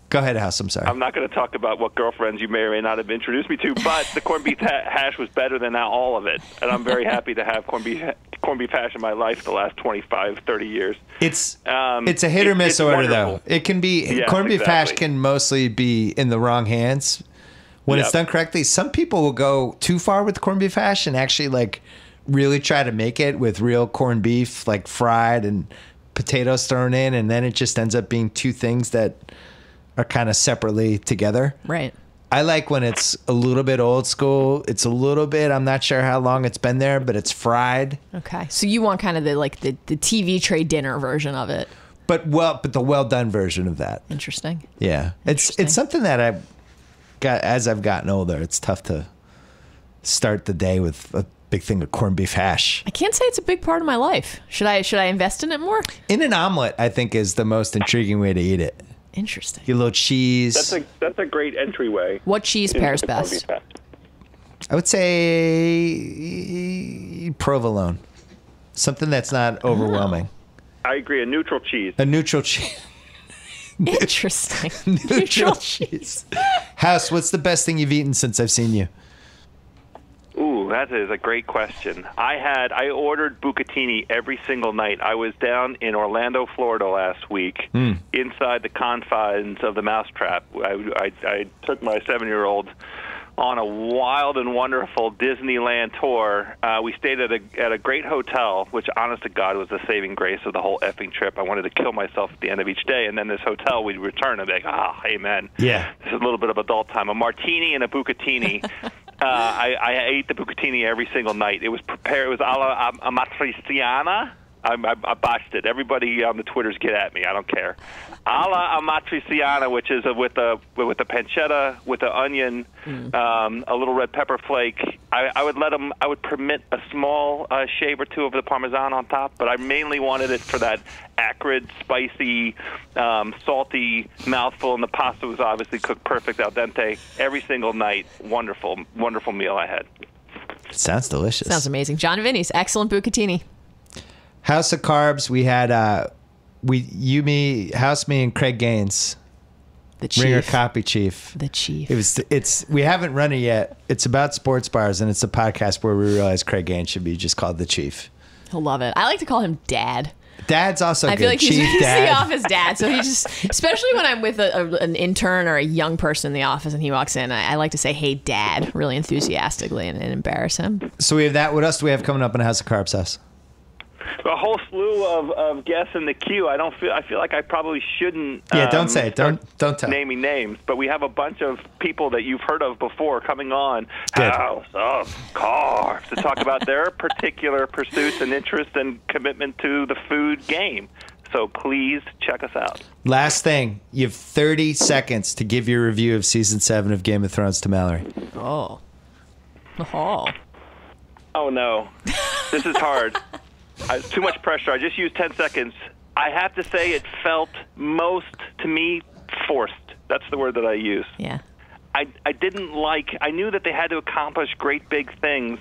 Go ahead, House. I'm sorry. I'm not going to talk about what girlfriends you may or may not have introduced me to, but the corned beef hash was better than all of it. And I'm very happy to have corned beef hash in my life the last 25, 30 years. It's a hit or miss it's order, wonderful. though. It can be Yes, corned beef hash exactly. can mostly be in the wrong hands when it's Yep. done correctly. Some people will go too far with corned beef hash and actually like really try to make it with real corned beef, like fried and potatoes thrown in, and then it just ends up being two things that are kind of separately together. Right. I like when it's a little bit old school. It's a little bit, I'm not sure how long it's been there, but it's fried. Okay. So you want kind of the TV tray dinner version of it. But the well done version of that. Interesting. Yeah. It's something that I've got as I've gotten older. It's tough to start the day with a big thing of corned beef hash. I can't say it's a big part of my life. Should I invest in it more? In an omelet, I think, is the most intriguing way to eat it. Interesting. Your little cheese. That's a great entryway. What cheese pairs best? I would say provolone. Something that's not overwhelming. I agree. A neutral cheese. A neutral cheese. Interesting. Neutral cheese. House, what's the best thing you've eaten since I've seen you? Ooh, that is a great question. I ordered bucatini every single night. I was down in Orlando, Florida last week, inside the confines of the Mousetrap. I took my 7-year-old on a wild and wonderful Disneyland tour. We stayed at a great hotel, which, honest to God, was the saving grace of the whole effing trip. I wanted to kill myself at the end of each day, and then this hotel, we'd return and be like, amen. Yeah. This is a little bit of adult time. A martini and a bucatini. I ate the bucatini every single night. It was prepared. It was alla amatriciana. I botched it. Everybody on the Twitters get at me. I don't care. Alla amatriciana, which is with the pancetta, with the onion, a little red pepper flake. I would permit a small shave or two of the Parmesan on top, but I mainly wanted it for that acrid, spicy, salty mouthful, and the pasta was obviously cooked perfect al dente every single night. Wonderful, wonderful meal I had. Sounds delicious. Sounds amazing. John Vinny's excellent bucatini. House of Carbs, we had House, me, and Craig Gaines. The chief. Ringer copy chief. The chief. We haven't run it yet. It's about sports bars, and it's a podcast where we realized Craig Gaines should be just called the chief. He'll love it. I like to call him Dad. Dad's also good. I feel like Chief he's Dad. the office dad. So he just, especially when I'm with an intern or a young person in the office and he walks in, I like to say, "Hey, Dad," really enthusiastically and embarrass him. So we have that. What else do we have coming up in the House of Carbs house? A whole slew of guests in the queue. I feel like I probably shouldn't. Yeah, don't say it. Don't tell. Naming names, but we have a bunch of people that you've heard of before coming on Good. House of Carbs to talk about their particular pursuits and interest and commitment to the food game. So please check us out. Last thing, you have 30 seconds to give your review of season 7 of Game of Thrones to Mallory. Oh no, this is hard. Too much pressure. I just used 10 seconds. I have to say it felt most, to me, forced. That's the word that I use. Yeah. I knew that they had to accomplish great big things,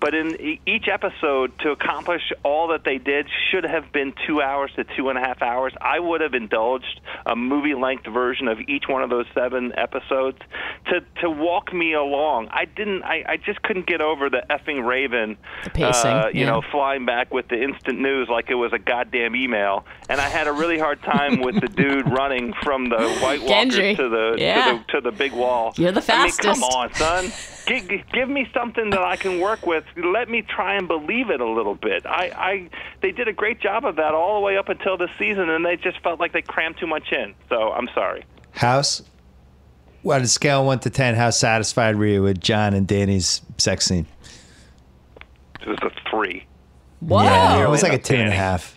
but in each episode, to accomplish all that they did should have been 2 hours to 2.5 hours. I would have indulged a movie-length version of each one of those 7 episodes to walk me along. I just couldn't get over the effing Raven, the pacing, flying back with the instant news like it was a goddamn email. And I had a really hard time with the dude running from the White Walkers to the big wall. You're the fastest. I mean, come on, son. Give me something that I can work with. Let me try and believe it a little bit. They did a great job of that all the way up until this season, and they just felt like they crammed too much in. So I'm sorry. House, on a scale of 1 to 10, how satisfied were you with John and Danny's sex scene? It was a 3. Whoa. Yeah, it was like a 2.5.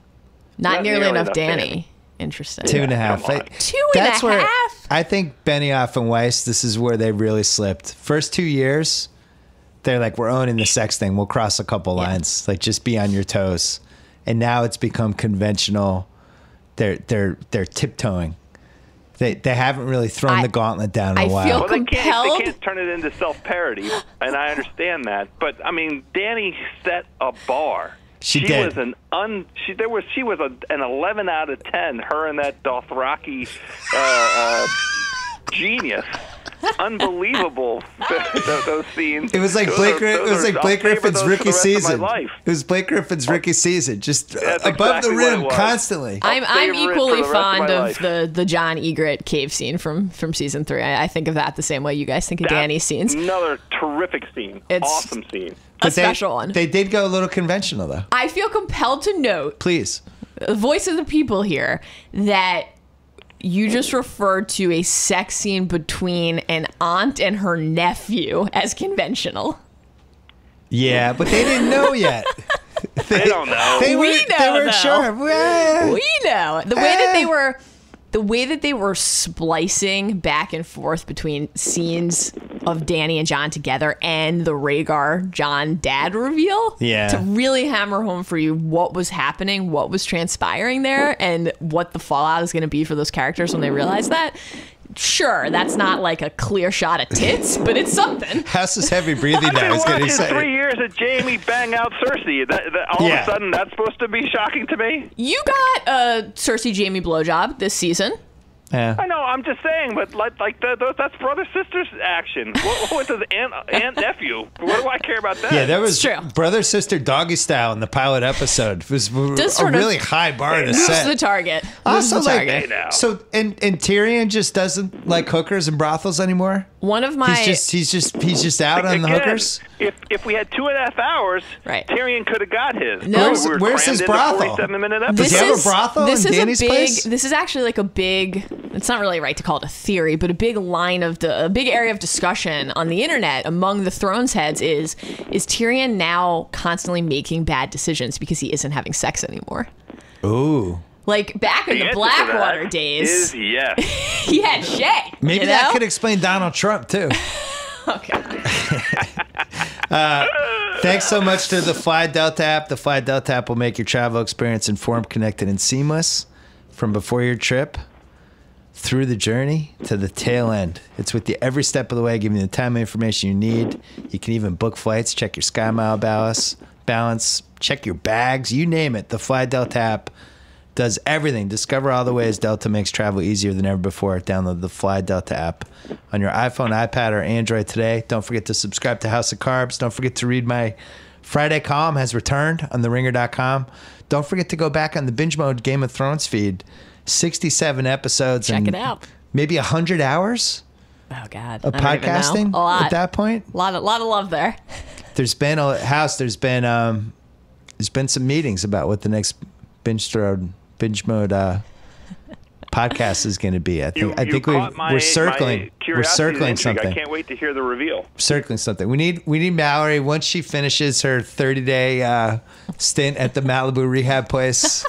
Not nearly enough Danny. Interesting. 2.5. 2.5? I think Benioff and Weiss, this is where they really slipped. First 2 years, they're like, we're owning the sex thing. We'll cross a couple lines. Like, just be on your toes. And now it's become conventional. They're tiptoeing. They haven't really thrown the gauntlet down in a while. Feel compelled. They can't turn it into self-parody, and I understand that. But, I mean, Danny set a bar. She was an 11 out of 10. Her and that Dothraki genius. Unbelievable. Those scenes. It was like Blake Griffin's rookie season. It was Blake Griffin's rookie season, just above the rim constantly. I'm equally fond of the John Egret cave scene from season 3. I think of that the same way you guys think of Danny's scenes. Another terrific scene. Awesome scene. Special one. They did go a little conventional, though. I feel compelled to note, please, the voice of the people here, that you just referred to a sex scene between an aunt and her nephew as conventional. Yeah, but they didn't know yet. They don't know. They weren't sure. We know. The way that they were splicing back and forth between scenes of Danny and John together and the Rhaegar John dad reveal to really hammer home for you what was happening, what was transpiring there, and what the fallout is going to be for those characters when they realize that. Sure, that's not like a clear shot of tits, but it's something. House is heavy breathing now. I've been watching 3 years of Jamie bang out Cersei. All of a sudden, that's supposed to be shocking to me? You got a Cersei Jamie blowjob this season. Yeah. I know, I'm just saying, but that's brother-sister's action. What does aunt-nephew? What do I care about that? Yeah, there was brother-sister doggy style in the pilot episode. It was a really high bar to set. The target. Also, so and Tyrion just doesn't like hookers and brothels anymore? One of my... He's just out on the hookers? If we had 2.5 hours, Tyrion could have got his. No, where's his brothel? 47-minute episode. Does he have a brothel in Danny's place? This is actually like a big... It's not really right to call it a theory, but a big area of discussion on the internet among the Thrones heads is Tyrion now constantly making bad decisions because he isn't having sex anymore? Ooh. Like back in the Blackwater days, he had Shay. Maybe that could explain Donald Trump too. Okay. Thanks so much to the Fly Delta app. The Fly Delta app will make your travel experience informed, connected, and seamless from before your trip through the journey to the tail end. It's with you every step of the way, giving you the time and information you need. You can even book flights, check your Sky Mile balance, check your bags, you name it. The Fly Delta app does everything. Discover all the ways Delta makes travel easier than ever before. Download the Fly Delta app on your iPhone, iPad, or Android today. Don't forget to subscribe to House of Carbs. Don't forget to read my Friday column has returned on theringer.com. Don't forget to go back on the Binge Mode Game of Thrones feed. 67 episodes. Check it out. Maybe 100 hours. Oh God, of podcasting at that point. A lot of love there. There's been some meetings about what the next binge mode podcast is going to be. I think we're circling something. I can't wait to hear the reveal. Circling something. We need Mallory once she finishes her 30-day stint at the Malibu rehab place.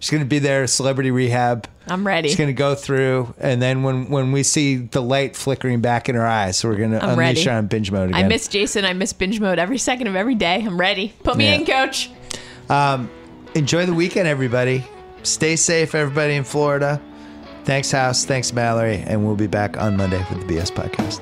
She's going to be there, celebrity rehab. I'm ready. She's going to go through, and then when we see the light flickering back in her eyes, we're going to unleash her on binge mode again. I miss Jason. I miss binge mode every second of every day. I'm ready. Put me in, coach. Enjoy the weekend, everybody. Stay safe, everybody in Florida. Thanks, House. Thanks, Mallory. And we'll be back on Monday with the BS Podcast.